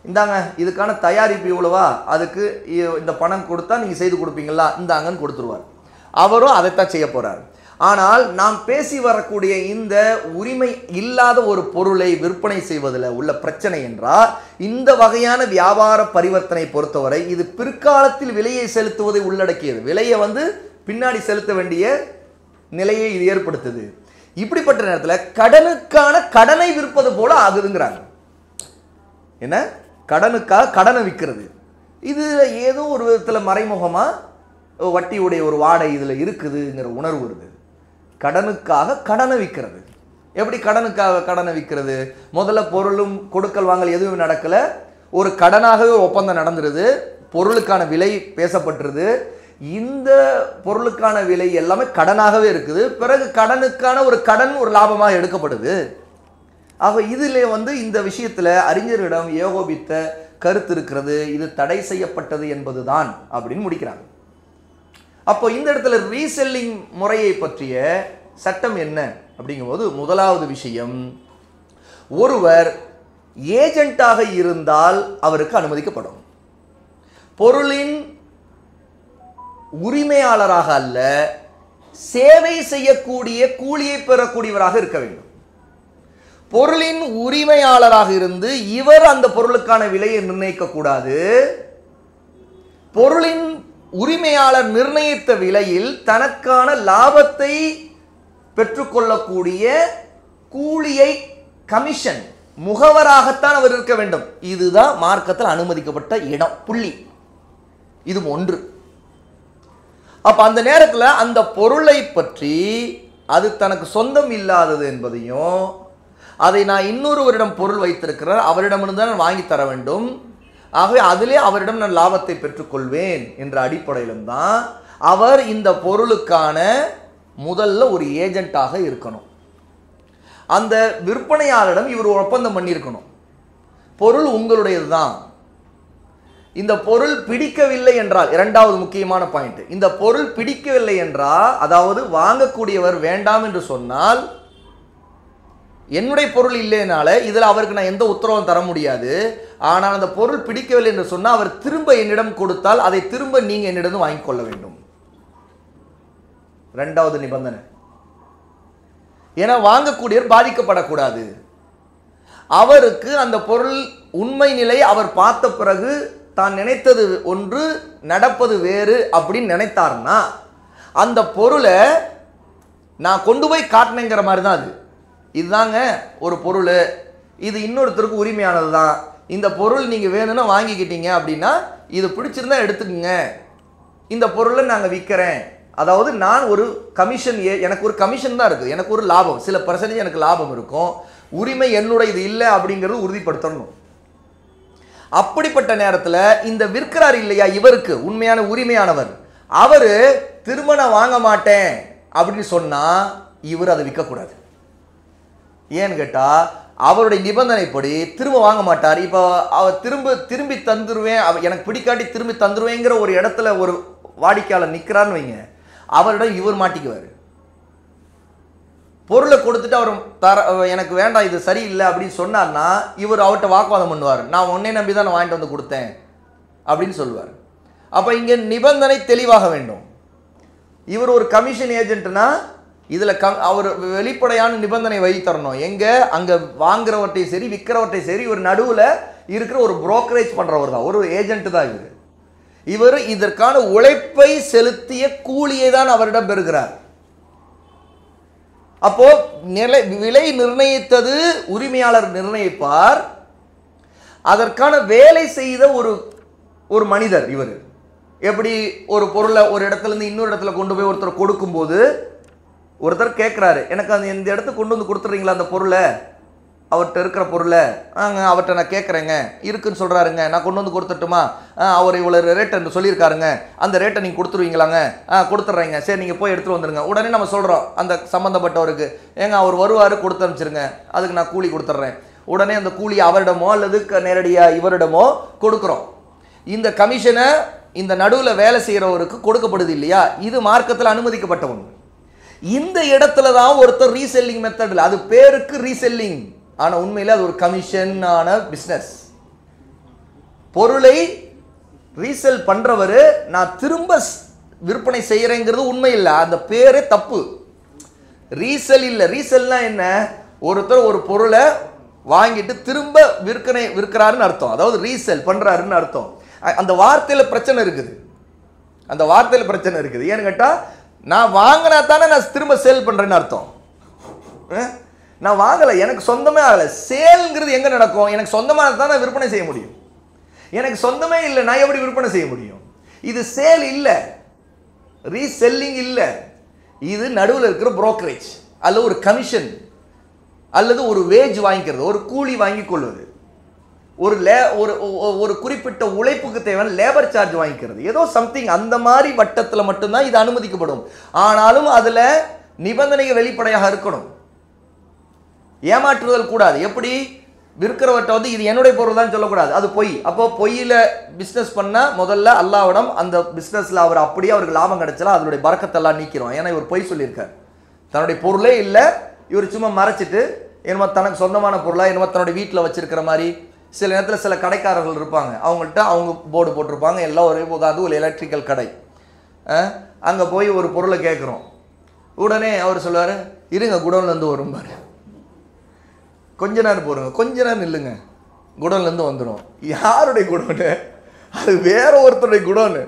இந்தாங்க இதுக்கான தயாரிப்பு இவ்வளவா, அதுக்கு இந்த பணம் கொடுத்தா நீங்கள் செய்து கொடுப்பீங்களா, இந்தாங்கன்னு கொடுத்துருவார். அவரும் அதைத்தான் செய்ய போறார். ஆனால் நாம் பேசி வரக்கூடிய இந்த உரிமை இல்லாத ஒரு பொருளை விற்பனை செய்வதில் உள்ள பிரச்சனை என்றால், இந்த வகையான வியாபார பரிவர்த்தனை பொறுத்தவரை இது பிற்காலத்தில் விலையை செலுத்துவதை உள்ளடக்கியது. விலையை வந்து பின்னாடி செலுத்த வேண்டிய நிலையை இது ஏற்படுத்துது. இப்படிப்பட்ட நேரத்தில் கடனுக்கான கடனை விற்பது போல ஆகுதுங்கிறாங்க. என்ன, கடனுக்காக கடனை விற்கிறது. இது ஏதோ ஒரு விதத்தில் மறைமுகமாக வட்டியுடைய ஒரு வாடை இதில் இருக்குதுங்கிற உணர்வு வருது. கடனுக்காக கடனை விற்கிறது. எப்படி கடனுக்காக கடனை விற்கிறது? முதல்ல பொருளும் கொடுக்கல் வாங்கல் எதுவும் நடக்கல, ஒரு கடனாகவே ஒப்பந்தம் நடந்துருது, பொருளுக்கான விலை பேசப்பட்டுருது, இந்த பொருளுக்கான விலை எல்லாமே கடனாகவே இருக்குது. பிறகு கடனுக்கான ஒரு கடன் ஒரு லாபமாக எடுக்கப்படுது. ஆக இதில் வந்து இந்த விஷயத்தில் அறிஞர்களிடம் ஏகோபித்த கருத்து இருக்கிறது, இது தடை செய்யப்பட்டது என்பதுதான் அப்படின்னு முடிக்கிறாங்க. அப்போ இந்த இடத்துல ரீசெல்லிங் முறையை பற்றிய சட்டம் என்ன அப்படிங்கும்போது, முதலாவது விஷயம், ஒருவர் ஏஜென்ட்டாக இருந்தால் அவருக்கு அனுமதிக்கப்படும். பொருளின் உரிமையாளராக அல்ல, சேவை செய்யக்கூடிய கூலியை பெறக்கூடியவராக இருக்க வேண்டும். பொருளின் உரிமையாளராக இருந்து இவர் அந்த பொருளுக்கான விலையை நிர்ணயிக்க கூடாது. பொருளின் உரிமையாளர் நிர்ணயித்த விலையில் தனக்கான லாபத்தை பெற்றுக்கொள்ளக்கூடிய கூலியை, கமிஷன், முகவராகத்தான் அவர் இருக்க வேண்டும். இதுதான் மார்க்கத்தில் அனுமதிக்கப்பட்ட இடம், புள்ளி. இது ஒன்று. அப்ப அந்த நேரத்தில் அந்த பொருளை பற்றி அது தனக்கு சொந்தம் இல்லாதது என்பதையும், அதை நான் இன்னொருவரிடம் பொருள் வைத்திருக்கிறார், அவரிடமிருந்து தான் வாங்கி தர வேண்டும், ஆகவே அதிலே அவரிடம் நான் லாபத்தை பெற்றுக்கொள்வேன் என்ற அடிப்படையிலும் தான் அவர் இந்த பொருளுக்கான முதல்ல ஒரு ஏஜென்ட்டாக இருக்கணும். அந்த விற்பனையாளரிடம் இவர் ஒப்பந்தம் பண்ணியிருக்கணும், பொருள் உங்களுடையது தான். இந்த பொருள் பிடிக்கவில்லை என்றால், இரண்டாவது முக்கியமான பாயிண்ட், இந்த பொருள் பிடிக்கவில்லை என்றால், அதாவது வாங்கக்கூடியவர் வேண்டாம் என்று சொன்னால், என்னுடைய பொருள் இல்லைனால இதில் அவருக்கு நான் எந்த உத்தரவும் தர முடியாது. ஆனால் அந்த பொருள் பிடிக்கவில்லை என்று சொன்னால் அவர் திரும்ப என்னிடம் கொடுத்தால் அதை திரும்ப நீங்க என்னிடம் வாங்கிக் கொள்ள வேண்டும். இரண்டாவது நிபந்தனை. ஏன்னா வாங்கக்கூடியவர் பாதிக்கப்படக்கூடாது. அவருக்கு அந்த பொருள் உண்மை நிலை அவர் பார்த்த பிறகு தான் நினைத்தது ஒன்று நடப்பது வேறு அப்படின்னு நினைத்தார்னா அந்த பொருளை நான் கொண்டு போய் காட்டினேங்கிற மாதிரி தான் அது. இதுதாங்க ஒரு பொருள், இது இன்னொருத்தருக்கு உரிமையானது தான், இந்த பொருள் நீங்கள் வேணும்னா வாங்கிக்கிட்டீங்க அப்படின்னா இது பிடிச்சிருந்தா எடுத்துக்கோங்க, இந்த பொருளை நாங்கள் விற்கிறேன். அதாவது நான் ஒரு கமிஷன், எனக்கு ஒரு கமிஷன் தான் இருக்குது, எனக்கு ஒரு லாபம், சில பர்சன்டேஜ் எனக்கு லாபம் இருக்கும், உரிமை என்னுடைய இது இல்லை அப்படிங்கிறது உறுதிப்படுத்தணும். அப்படிப்பட்ட நேரத்தில் இந்த விற்கிறார் இல்லையா, இவருக்கு உண்மையான உரிமையானவர், அவர் திரும்ப நான் வாங்க மாட்டேன் அப்படின்னு சொன்னால் இவர் அதை விற்கக்கூடாது. ஏன்னு கேட்டால் அவருடைய நிபந்தனைப்படி திரும்ப வாங்க மாட்டார். இப்போ அவர் திரும்பி தந்துருவேன், எனக்கு பிடிக்காட்டி திரும்பி தந்துருவேங்கிற ஒரு இடத்துல ஒரு வாடிக்கையாளர் நிற்கிறான்னு வைங்க, அவரிடம் இவர் மாட்டிக்குவார். பொருளை கொடுத்துட்டு அவர் எனக்கு வேண்டாம் இது சரியில்லை அப்படின்னு சொன்னார்னா இவர் அவர்கிட்ட வாக்குவாதம் பண்ணுவார், நான் உன்னை நம்பி தான் நான் வாங்கிட்டு வந்து கொடுத்தேன் அப்படின்னு சொல்லுவார். அப்போ இங்கே நிபந்தனை தெளிவாக வேண்டும். இவர் ஒரு கமிஷன் ஏஜென்ட்னா இதில் அவர் வெளிப்படையான நிபந்தனை வைத்தரணும். எங்கே அங்கே வாங்குறவர்கிட்டையும் சரி விற்கிறவர்கிட்டையும் சரி ஒரு நடுவில் இருக்கிற ஒரு புரோக்கரேஜ் பண்ணுறவர் தான், ஒரு ஏஜென்ட் தான் இவர். இவர் இதற்கான உழைப்பை செலுத்திய கூலியை தான் அவரிடம் பெறுகிறார். அப்போ விலை நிர்ணயித்தது உரிமையாளர் நிர்ணயிப்பார், அதற்கான வேலை செய்த ஒரு மனிதர் இவர். எப்படி ஒரு பொருளை ஒரு இடத்துல இருந்து இன்னொரு இடத்துல கொண்டு போய் ஒருத்தர் கொடுக்கும்போது ஒருத்தர் கேட்குறாரு, எனக்கு அந்த இந்த இடத்துக்கு கொண்டு வந்து கொடுத்துட்றீங்களா அந்த பொருளை, அவர்கிட்ட இருக்கிற பொருளை, அவர்கிட்ட நான் கேட்குறேங்க இருக்குன்னு சொல்கிறாருங்க, நான் கொண்டு வந்து கொடுத்துட்டுமா, அவர் இவ்வளோ ரேட் என்று சொல்லியிருக்காருங்க, அந்த ரேட்டை நீங்கள் கொடுத்துருவீங்களாங்க, கொடுத்துட்றீங்க, சரி நீங்கள் போய் எடுத்துகிட்டு வந்துடுங்க. உடனே நம்ம சொல்கிறோம் அந்த சம்மந்தப்பட்டவருக்கு, ஏங்க அவர் வருவார் கொடுத்து அனுப்பிச்சிருங்க, அதுக்கு நான் கூலி கொடுத்துட்றேன். உடனே அந்த கூலி அவரிடமோ அல்லது நேரடியாக இவரிடமோ கொடுக்குறோம். இந்த கமிஷனை இந்த நடுவில் வேலை செய்கிறவருக்கு கொடுக்கப்படுது இல்லையா, இது மார்க்கத்தில் அனுமதிக்கப்பட்ட ஒன்று. இந்த இடத்துல தான் ஒருத்தர் ரீசெல்லிங் மெத்தடில், அது பேருக்கு ரீசெல்லிங், ஆனால் உண்மையில் அது ஒரு கமிஷனான பிஸ்னஸ். பொருளை ரீசெல் பண்ணுறவர் நான் திரும்ப விற்பனை செய்கிறேங்கிறது உண்மை இல்லை, அந்த பேரே தப்பு. ரீசெல் இல்லை. ரீசெல்னா என்ன, ஒருத்தர் ஒரு பொருளை வாங்கிட்டு திரும்ப விற்கிறாருன்னு அர்த்தம், அதாவது ரீசெல் பண்ணுறாருன்னு அர்த்தம். அந்த வார்த்தையில் பிரச்சனை இருக்குது, அந்த வார்த்தையில் பிரச்சனை இருக்குது. ஏன்னு கேட்டால் நான் வாங்கினா தானே நான் திரும்ப சேல் பண்ணுறேன்னு அர்த்தம். நான் வாங்கலை, எனக்கு சொந்தமே ஆகலை. சேல்ங்கிறது எங்கே நடக்கும், எனக்கு சொந்தமாக தான் நான் விற்பனை செய்ய முடியும். எனக்கு சொந்தமே இல்லை, நான் எப்படி விற்பனை செய்ய முடியும்? இது சேல் இல்லை, ரீசெல்லிங் இல்லை, இது நடுவில் இருக்கிற புரோக்கரேஜ் அல்லது ஒரு கமிஷன் அல்லது ஒரு வேஜ் வாங்கிக்கிறது, ஒரு கூலி வாங்கி கொள்வது, ஒரு குறிப்பிட்ட உழைப்புக்கு தேவையான லேபர் சார்ஜ் வாங்கிக்கிறது, ஏதோ சம்திங் அந்த மாதிரி வட்டத்தில் மட்டும்தான் இது அனுமதிக்கப்படும். ஆனாலும் அதில் நிபந்தனைகள் வெளிப்படையாக இருக்கணும், ஏமாற்றுதல் கூடாது. எப்படி விற்கிறவர்கிட்ட வந்து இது என்னுடைய பொருள் தான் சொல்லக்கூடாது, அது பொய். அப்போ பொய்யில் பிஸ்னஸ் பண்ணால் முதல்ல அல்லாவிடம் அந்த பிஸ்னஸில் அவர் அப்படியே அவருக்கு லாபம் கிடைச்சலாம் அதனுடைய பறக்கத்தெல்லாம் நீக்கிறோம். ஏன்னா இவர் பொய் சொல்லியிருக்கார், தன்னுடைய பொருளே இல்லை, இவர் சும்மா மறைச்சிட்டு என்னமோ தனக்கு சொந்தமான பொருளாக என்னமோ தன்னுடைய வீட்டில் வச்சிருக்கிற மாதிரி. சில நேரத்தில் சில கடைக்காரர்கள் இருப்பாங்க, அவங்கள்ட்ட அவங்க போர்டு போட்டிருப்பாங்க, எல்லாம் ஒரே போகாது, ஒரு எலக்ட்ரிக்கல் கடை. அங்கே போய் ஒரு பொருளை கேட்குறோம், உடனே அவர் சொல்லுவார், இருங்க குடோன்லேருந்து வரும் பாரு, கொஞ்ச நேரம் போடுங்க, கொஞ்ச நேரம் இல்லைங்க குடோன்லேருந்து வந்துடும். யாருடைய குடோனு, அது வேற ஒருத்தருடைய குடோனு.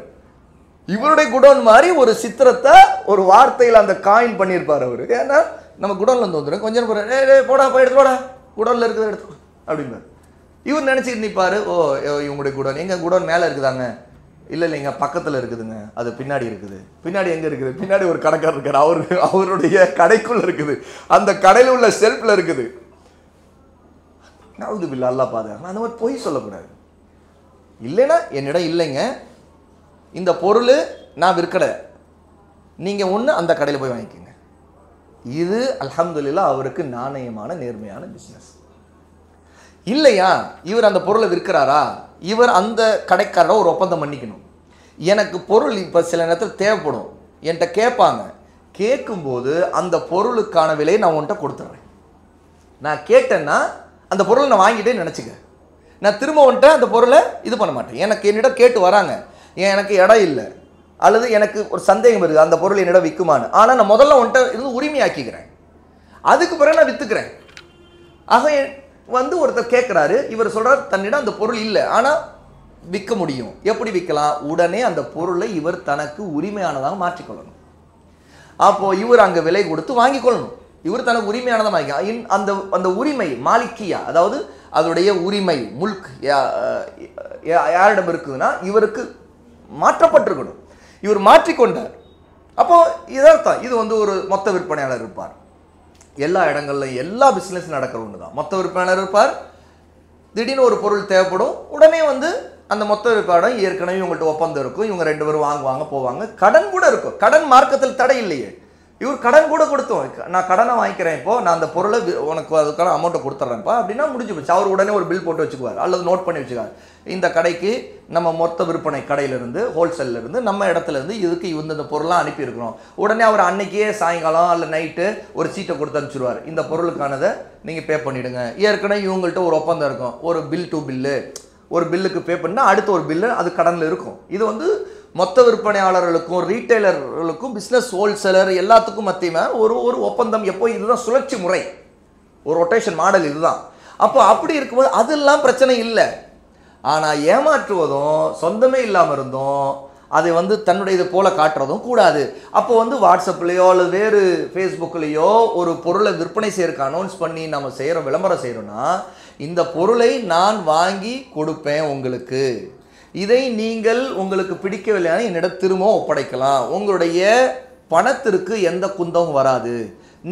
இவருடைய குடோன் மாதிரி ஒரு சித்திரத்தை ஒரு வார்த்தையில் அந்த காயின் பண்ணியிருப்பார் அவர். ஏன்னா நம்ம குடோன்லேருந்து வந்துடும், கொஞ்ச நேரம் போடுறேன், போடா போய் எடுத்து போடா, குடோனில் இருக்கிறத எடுத்து அப்படின்பார். இவர் நினச்சிட்டு நிற்பார், ஓ இவங்களுடைய குடோன், எங்கள் குடோன் மேலே இருக்குதாங்க, இல்லை இல்லைங்க பக்கத்தில் இருக்குதுங்க, அது பின்னாடி இருக்குது. பின்னாடி எங்கே இருக்குது, பின்னாடி ஒரு கடைக்காரர் இருக்கார், அவருடைய கடைக்குள்ளே இருக்குது, அந்த கடையில் உள்ள செல்ஃபில் இருக்குது. நவுது பில்லா அல்லா பாதுகாக்கணும். அந்த மாதிரி பொய் சொல்லக்கூடாது. இல்லைன்னா என்னிடம் இல்லைங்க, இந்த பொருள் நான் விற்கலை, நீங்கள் ஒன்று அந்த கடையில் போய் வாங்கிக்கோங்க. இது அல்ஹம்துலில்லாஹ் அவருக்கு நாணயமான நேர்மையான பிஸ்னஸ். இல்லையா, இவர் அந்த பொருளை விற்கிறாரா, இவர் அந்த கடைக்காரரை ஒரு ஒப்பந்தம் பண்ணிக்கணும். எனக்கு பொருள் இப்போ சில நேரத்தில் தேவைப்படும், என்கிட்ட கேட்பாங்க. கேட்கும்போது அந்த பொருளுக்கான விலையை நான் உன்கிட்ட கொடுத்துட்றேன். நான் கேட்டேன்னா அந்த பொருளை நான் வாங்கிட்டே நினச்சிக்க, நான் திரும்ப வந்துட்டு அந்த பொருளை இது பண்ண மாட்டேன். எனக்கு என்னிடம் கேட்டு வராங்க, எனக்கு இடம் இல்லை அல்லது எனக்கு ஒரு சந்தேகம் இருக்குது அந்த பொருள் என்னிடம் விற்குமான்னு, ஆனால் நான் முதல்ல வந்துட்டு இது உரிமையாக்கிக்கிறேன், அதுக்கு பிறகு நான் விற்றுக்கிறேன். ஆக வந்து ஒருத்தர் கேட்குறாரு, இவர் சொல்கிறார் தன்னிடம் அந்த பொருள் இல்லை ஆனால் விற்க முடியும். எப்படி விற்கலாம்? உடனே அந்த பொருளை இவர் தனக்கு உரிமையானதாக மாற்றிக்கொள்ளணும். அப்போது இவர் அங்கே விலை கொடுத்து வாங்கி கொள்ளணும். இவர் தனக்கு உரிமையானதாக வாங்கிக்கலாம். அந்த அந்த உரிமை மாலிக்கியா, அதாவது அதோடைய உரிமை முல்க் யாரிடம் இருக்குதுன்னா இவருக்கு மாற்றப்பட்டிருக்கணும். இவர் மாற்றிக்கொண்டார். அப்போது இதர்த்தம் இது வந்து ஒரு மொத்த விற்பனையாளர் இருப்பார். எல்லா இடங்கள்லையும் எல்லா பிஸ்னஸ் நடக்கிற ஒன்று தான். மொத்த விற்பனையாளர் இருப்பார். திடீர்னு ஒரு பொருள் தேவைப்படும், உடனே வந்து அந்த மொத்த விற்பனையாளர் ஏற்கனவே இவங்கள்ட்ட ஒப்பந்தம் இருக்கும், இவங்க 2 பேரும் வாங்குவாங்க போவாங்க. கடன் கூட இருக்கும், கடன் மார்க்கத்தில் தடை இல்லையே. இவர் கடன் கூட கொடுத்தோம், நான் கடனை வாங்கிக்கிறேன், இப்போ நான் அந்த பொருளை உனக்கு அதுக்கான அமௌண்ட்டை கொடுத்துட்றேன்ப்பா அப்படின்னா முடிஞ்சு போச்சு. அவர் உடனே ஒரு பில் போட்டு வச்சுக்குவார் அல்லது நோட் பண்ணி வச்சுக்குவார். இந்த கடைக்கு நம்ம மொத்த விற்பனை கடையிலேருந்து ஹோல்சேல்லேருந்து நம்ம இடத்துலேருந்து இதுக்கு இந்த பொருளாக அனுப்பியிருக்கிறோம். உடனே அவர் அன்னைக்கே சாயங்காலம் அல்ல நைட்டு ஒரு சீட்டை கொடுத்து அனுப்பிச்சிடுவார், இந்த பொருளுக்கானதை நீங்கள் பே பண்ணிவிடுங்க. ஏற்கனவே இவங்கள்ட்ட ஒரு ஒப்பந்தம் இருக்கும், ஒரு பில் டு பில்லு, ஒரு பில்லுக்கு பே பண்ணால் அடுத்த ஒரு பில்லு அது கடனில் இருக்கும். இது வந்து மொத்த விற்பனையாளர்களுக்கும் ரீட்டைலர்களுக்கும் பிஸ்னஸ் ஹோல்சேலர் எல்லாத்துக்கும் மத்தியமே ஒரு ஒப்பந்தம். எப்போ இதுதான் சுழற்சி முறை, ஒரு ரொட்டேஷன் மாடல் இதுதான். அப்போ அப்படி இருக்கும்போது அதெல்லாம் பிரச்சனை இல்லை. ஆனால் ஏமாற்றுவதும் சொந்தமே இல்லாமல் இருந்தும் அதை வந்து தன்னுடைய இது போல காட்டுறதும் கூடாது. அப்போ வந்து வாட்ஸ்அப்லேயோ அல்லது வேறு ஃபேஸ்புக்லேயோ ஒரு பொருளை விற்பனை செய்யறதுக்கு அனௌன்ஸ் பண்ணி நம்ம செய்கிற விளம்பரம் செய்கிறோன்னா, இந்த பொருளை நான் வாங்கி கொடுப்பேன் உங்களுக்கு, இதை நீங்கள் உங்களுக்கு பிடிக்கவில்லைன்னா என்னிடம் திரும்ப ஒப்படைக்கலாம், உங்களுடைய பணத்திற்கு எந்த குந்தமும் வராது,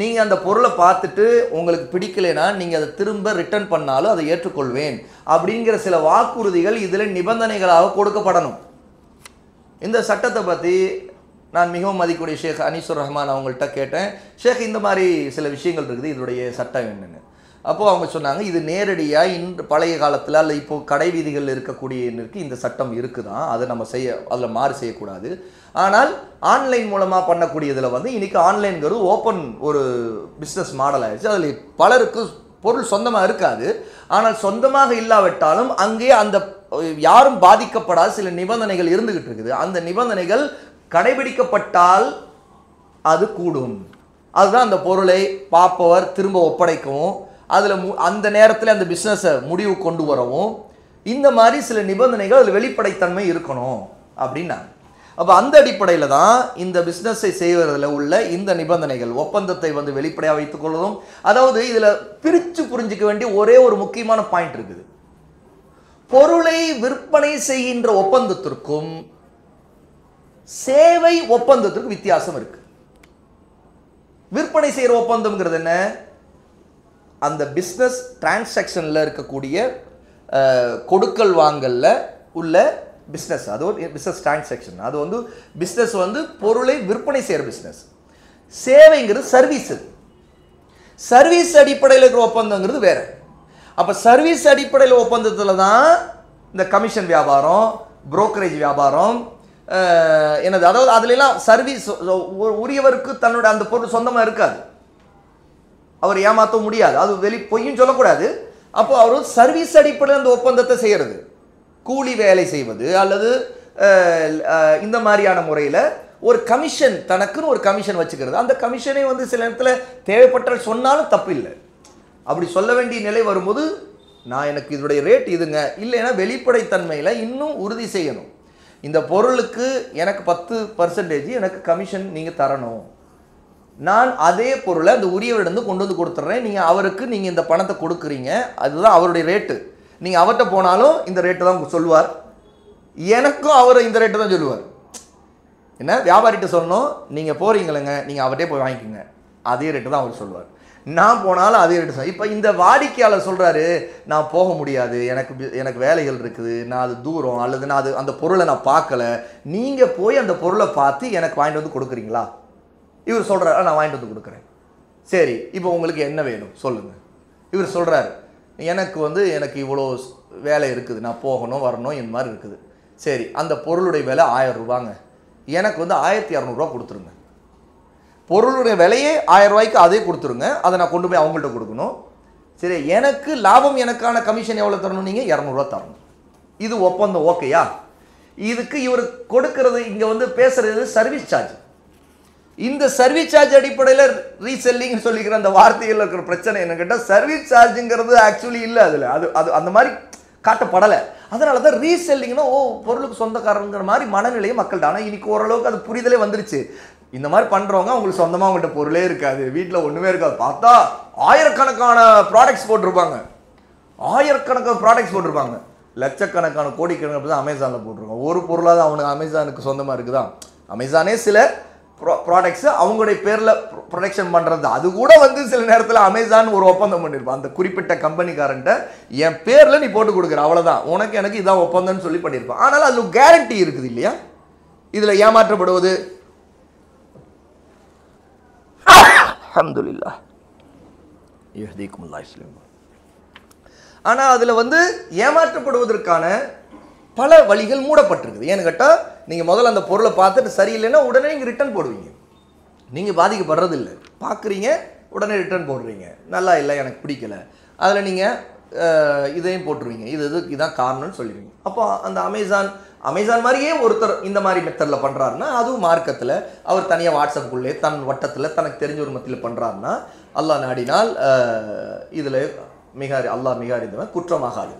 நீங்கள் அந்த பொருளை பார்த்துட்டு உங்களுக்கு பிடிக்கலைன்னா நீங்கள் அதை திரும்ப ரிட்டர்ன் பண்ணாலும் அதை ஏற்றுக்கொள்வேன் அப்படிங்கிற சில வாக்குறுதிகள் இதில் நிபந்தனைகளாக கொடுக்கப்படணும். இந்த சட்டத்தை பற்றி நான் மிகவும் மதிக்கக்கூடிய ஷேக் அனீசுர் ரஹ்மான் அவங்கள்ட்ட கேட்டேன், ஷேக் இந்த மாதிரி சில விஷயங்கள் இருக்குது, இதனுடைய சட்டம் என்னென்னு. அப்போது அவங்க சொன்னாங்க, இது நேரடியாக இன்று பழைய காலத்தில் அல்ல இப்போது கடை வீதிகளில் இருக்கக்கூடியனுக்கு இந்த சட்டம் இருக்குதான், அதை நம்ம அதில் மாறு செய்யக்கூடாது. ஆனால் ஆன்லைன் மூலமாக பண்ணக்கூடியதில் வந்து இன்றைக்கி ஆன்லைன்கிறது ஓப்பன் ஒரு பிஸ்னஸ் மாடல் ஆகிடுச்சு. அதில் பலருக்கு பொருள் சொந்தமாக இருக்காது, ஆனால் சொந்தமாக இல்லாவிட்டாலும் அங்கே அந்த யாரும் பாதிக்கப்படாத சில நிபந்தனைகள் இருந்துகிட்டு இருக்குது. அந்த நிபந்தனைகள் கடைபிடிக்கப்பட்டால் அது கூடும். அதுதான் அந்த பொருளை பார்ப்பவர் திரும்ப ஒப்படைக்கவும், அதில் அந்த நேரத்தில் அந்த பிஸ்னஸை முடிவு கொண்டு வரவும் இந்த மாதிரி சில நிபந்தனைகள் அதில் வெளிப்படைத்தன்மை இருக்கணும் அப்படின்னாங்க. அப்போ அந்த அடிப்படையில் தான் இந்த பிஸ்னஸை செய்வதில் உள்ள இந்த நிபந்தனைகள் ஒப்பந்தத்தை வந்து வெளிப்படையாக வைத்துக் கொள்வதும். அதாவது இதில் பிரித்து புரிஞ்சிக்க வேண்டிய ஒரே ஒரு முக்கியமான பாயிண்ட் இருக்குது. பொருளை விற்பனை செய்கின்ற ஒப்பந்தத்திற்கும் சேவை ஒப்பந்தத்திற்கும் வித்தியாசம் இருக்கு. விற்பனை செய்கிற ஒப்பந்தம்ங்கிறது என்ன? அந்த பிஸ்னஸ் டிரான்சாக்ஷனில் இருக்கக்கூடிய கொடுக்கல் வாங்கல்ல உள்ள பிஸ்னஸ், அது ஒரு பிஸ்னஸ் டிரான்சாக்ஷன். அது வந்து பிஸ்னஸ் வந்து பொருளை விற்பனை செய்கிற பிஸ்னஸ். சேவைங்கிறது சர்வீஸ். சர்வீஸ் அடிப்படையில் இருக்கிற ஒப்பந்தங்கிறது வேற. அப்போ சர்வீஸ் அடிப்படையில் ஒப்பந்தத்தில் தான் இந்த கமிஷன் வியாபாரம், புரோக்கரேஜ் வியாபாரம் என்னது, அதாவது அதுலாம் சர்வீஸ் உரியவருக்கு தன்னோட அந்த பொருள் சொந்தமாக இருக்காது, அவர் ஏமாற்ற முடியாது, அது பொய்யும் சொல்லக்கூடாது. அப்போ அவர் சர்வீஸ் அடிப்படையில் அந்த ஒப்பந்தத்தை செய்கிறது, கூலி வேலை செய்வது அல்லது இந்த மாதிரியான முறையில் ஒரு கமிஷன், தனக்குன்னு ஒரு கமிஷன் வச்சுக்கிறது. அந்த கமிஷனை வந்து சில நேரத்தில் தேவைப்பட்டால் சொன்னாலும் தப்பு இல்லை. அப்படி சொல்ல வேண்டிய நிலை வரும்போது நான் எனக்கு இதனுடைய ரேட் இதுங்க, இல்லைன்னா வெளிப்படைத்தன்மையில் இன்னும் உறுதி செய்யணும். இந்த பொருளுக்கு எனக்கு 10% எனக்கு கமிஷன் நீங்கள் தரணும், நான் அதே பொருளை அந்த உரியவரிடம் கொண்டு வந்து கொடுத்துட்றேன், நீங்கள் அவருக்கு நீங்கள் இந்த பணத்தை கொடுக்குறீங்க, அதுதான் அவருடைய ரேட்டு. நீங்கள் அவர்கிட்ட போனாலும் இந்த ரேட்டு தான் சொல்லுவார், எனக்கும் அவர் இந்த ரேட்டு தான் சொல்லுவார். என்ன வியாபாரிகிட்ட சொல்லணும், நீங்கள் போகிறீங்களேங்க நீங்கள் அவர்கிட்டே போய் வாங்கிக்கோங்க, அதே ரேட்டு தான் அவர் சொல்லுவார். நான் போனாலும் அதே ரேட்டு தான். இப்போ இந்த வாடிக்கையாளர் சொல்கிறாரு, நான் போக முடியாது, எனக்கு வேலைகள் இருக்குது, நான் அது தூரம், அல்லது நான் அந்த பொருளை நான் பார்க்கல, நீங்கள் போய் அந்த பொருளை பார்த்து எனக்கு வாங்கிட்டு வந்து கொடுக்குறீங்களா? இவர் சொல்கிறாரு, நான் வாங்கிட்டு வந்து கொடுக்குறேன். சரி, இப்போ உங்களுக்கு என்ன வேணும் சொல்லுங்கள். இவர் சொல்கிறாரு, எனக்கு இவ்வளோ வேலை இருக்குது, நான் போகணும் வரணும் இந்த மாதிரி இருக்குது. சரி, அந்த பொருளுடைய விலை 1000 ரூபாங்க, எனக்கு 1200 கொடுத்துருங்க. பொருளுடைய விலையே 1000 ரூபாய்க்கு அதே கொடுத்துருங்க, அதை நான் கொண்டு போய் அவங்கள்ட்ட கொடுக்கணும். சரி, எனக்கு லாபம், எனக்கான கமிஷன் எவ்வளோ தரணும்? நீங்கள் 200 தரணும். இது ஒப்பந்தம் ஓகேயா? இதுக்கு இவர் கொடுக்கறது இங்கே பேசுறது சர்வீஸ் சார்ஜ். இந்த சர்வீஸ் சார்ஜ் அடிப்படையில் ரீசெல்லிங் சொல்லிக்கிற அந்த வார்த்தையில் இருக்கிற பிரச்சனை என்ன கேட்டால், சர்வீஸ் சார்ஜுங்கிறது ஆக்சுவலி இல்லை, அதில் அது அந்த மாதிரி காட்டப்படலை. அதனால தான் ரீசெல்லிங்னா பொருளுக்கு சொந்தக்காரங்கிற மாதிரி மனநிலையை மக்கள்கிட்ட. ஆனால் இன்னைக்கு ஓரளவுக்கு அது புரிதலே வந்துருச்சு. இந்த மாதிரி பண்ணுறவங்க அவங்களுக்கு சொந்தமாக அவங்கள்ட்ட பொருளே இருக்காது, வீட்டில் ஒன்றுமே இருக்காது. பார்த்தா ஆயிரக்கணக்கான ப்ராடக்ட்ஸ் போட்டிருப்பாங்க, லட்சக்கணக்கான கோடிக்கணக்கான தான் அமேசானில் போட்டிருக்கோம். ஒரு பொருளாக அவனுக்கு அமேசானுக்கு சொந்தமாக இருக்குதா? அமேசானே சில ப்ராடக்ட்ஸு அவங்களுடைய பேரில் ப்ரொடக்ஷன் பண்ணுறது, அது கூட சில நேரத்தில் அமேசான் ஒரு ஒப்பந்தம் பண்ணியிருப்பான் அந்த குறிப்பிட்ட கம்பெனிக்காரன்ட்ட, என் பேரில் நீ போட்டு கொடுக்குற, அவ்வளோதான், உனக்கு எனக்கு இதான் ஒப்பந்தம்னு சொல்லி பண்ணியிருப்பான். ஆனால் அதில் கேரண்டி இருக்குது இல்லையா? இதில் ஏமாற்றப்படுவது அல்ஹம்துலில்லாஹ் யஹ்தீகுமுல்லாஹ் இஸ்லாம். ஆனால் அதில் ஏமாற்றப்படுவதற்கான பல வழிகள் மூடப்பட்டிருக்குது. ஏன்னு கேட்டால், நீங்கள் முதல்ல அந்த பொருளை பார்த்துட்டு சரியில்லைன்னா உடனே நீங்கள் ரிட்டர்ன் போடுவீங்க. நீங்கள் பாதிக்கப்படுறது இல்லை, பார்க்குறீங்க உடனே ரிட்டர்ன் போடுறீங்க. நல்லா இல்லை, எனக்கு பிடிக்கல, அதில் நீங்கள் இதையும் போட்டுருவீங்க, இதுதான் காரணம்னு சொல்லுவீங்க. அப்போ அந்த அமேசான் மாதிரியே ஒருத்தர் இந்த மாதிரி மெத்தடில் பண்ணுறாருன்னா, அதுவும் மார்க்கத்தில் அவர் தனியாக வாட்ஸ்அப்புக்குள்ளே தன் வட்டத்தில் தனக்கு தெரிஞ்ச ஒரு மத்தியில் பண்ணுறாருன்னா, அல்லாஹ் நாடினால் இதில் அல்லாஹ் மிக அறிந்தவன், குற்றமாகாது.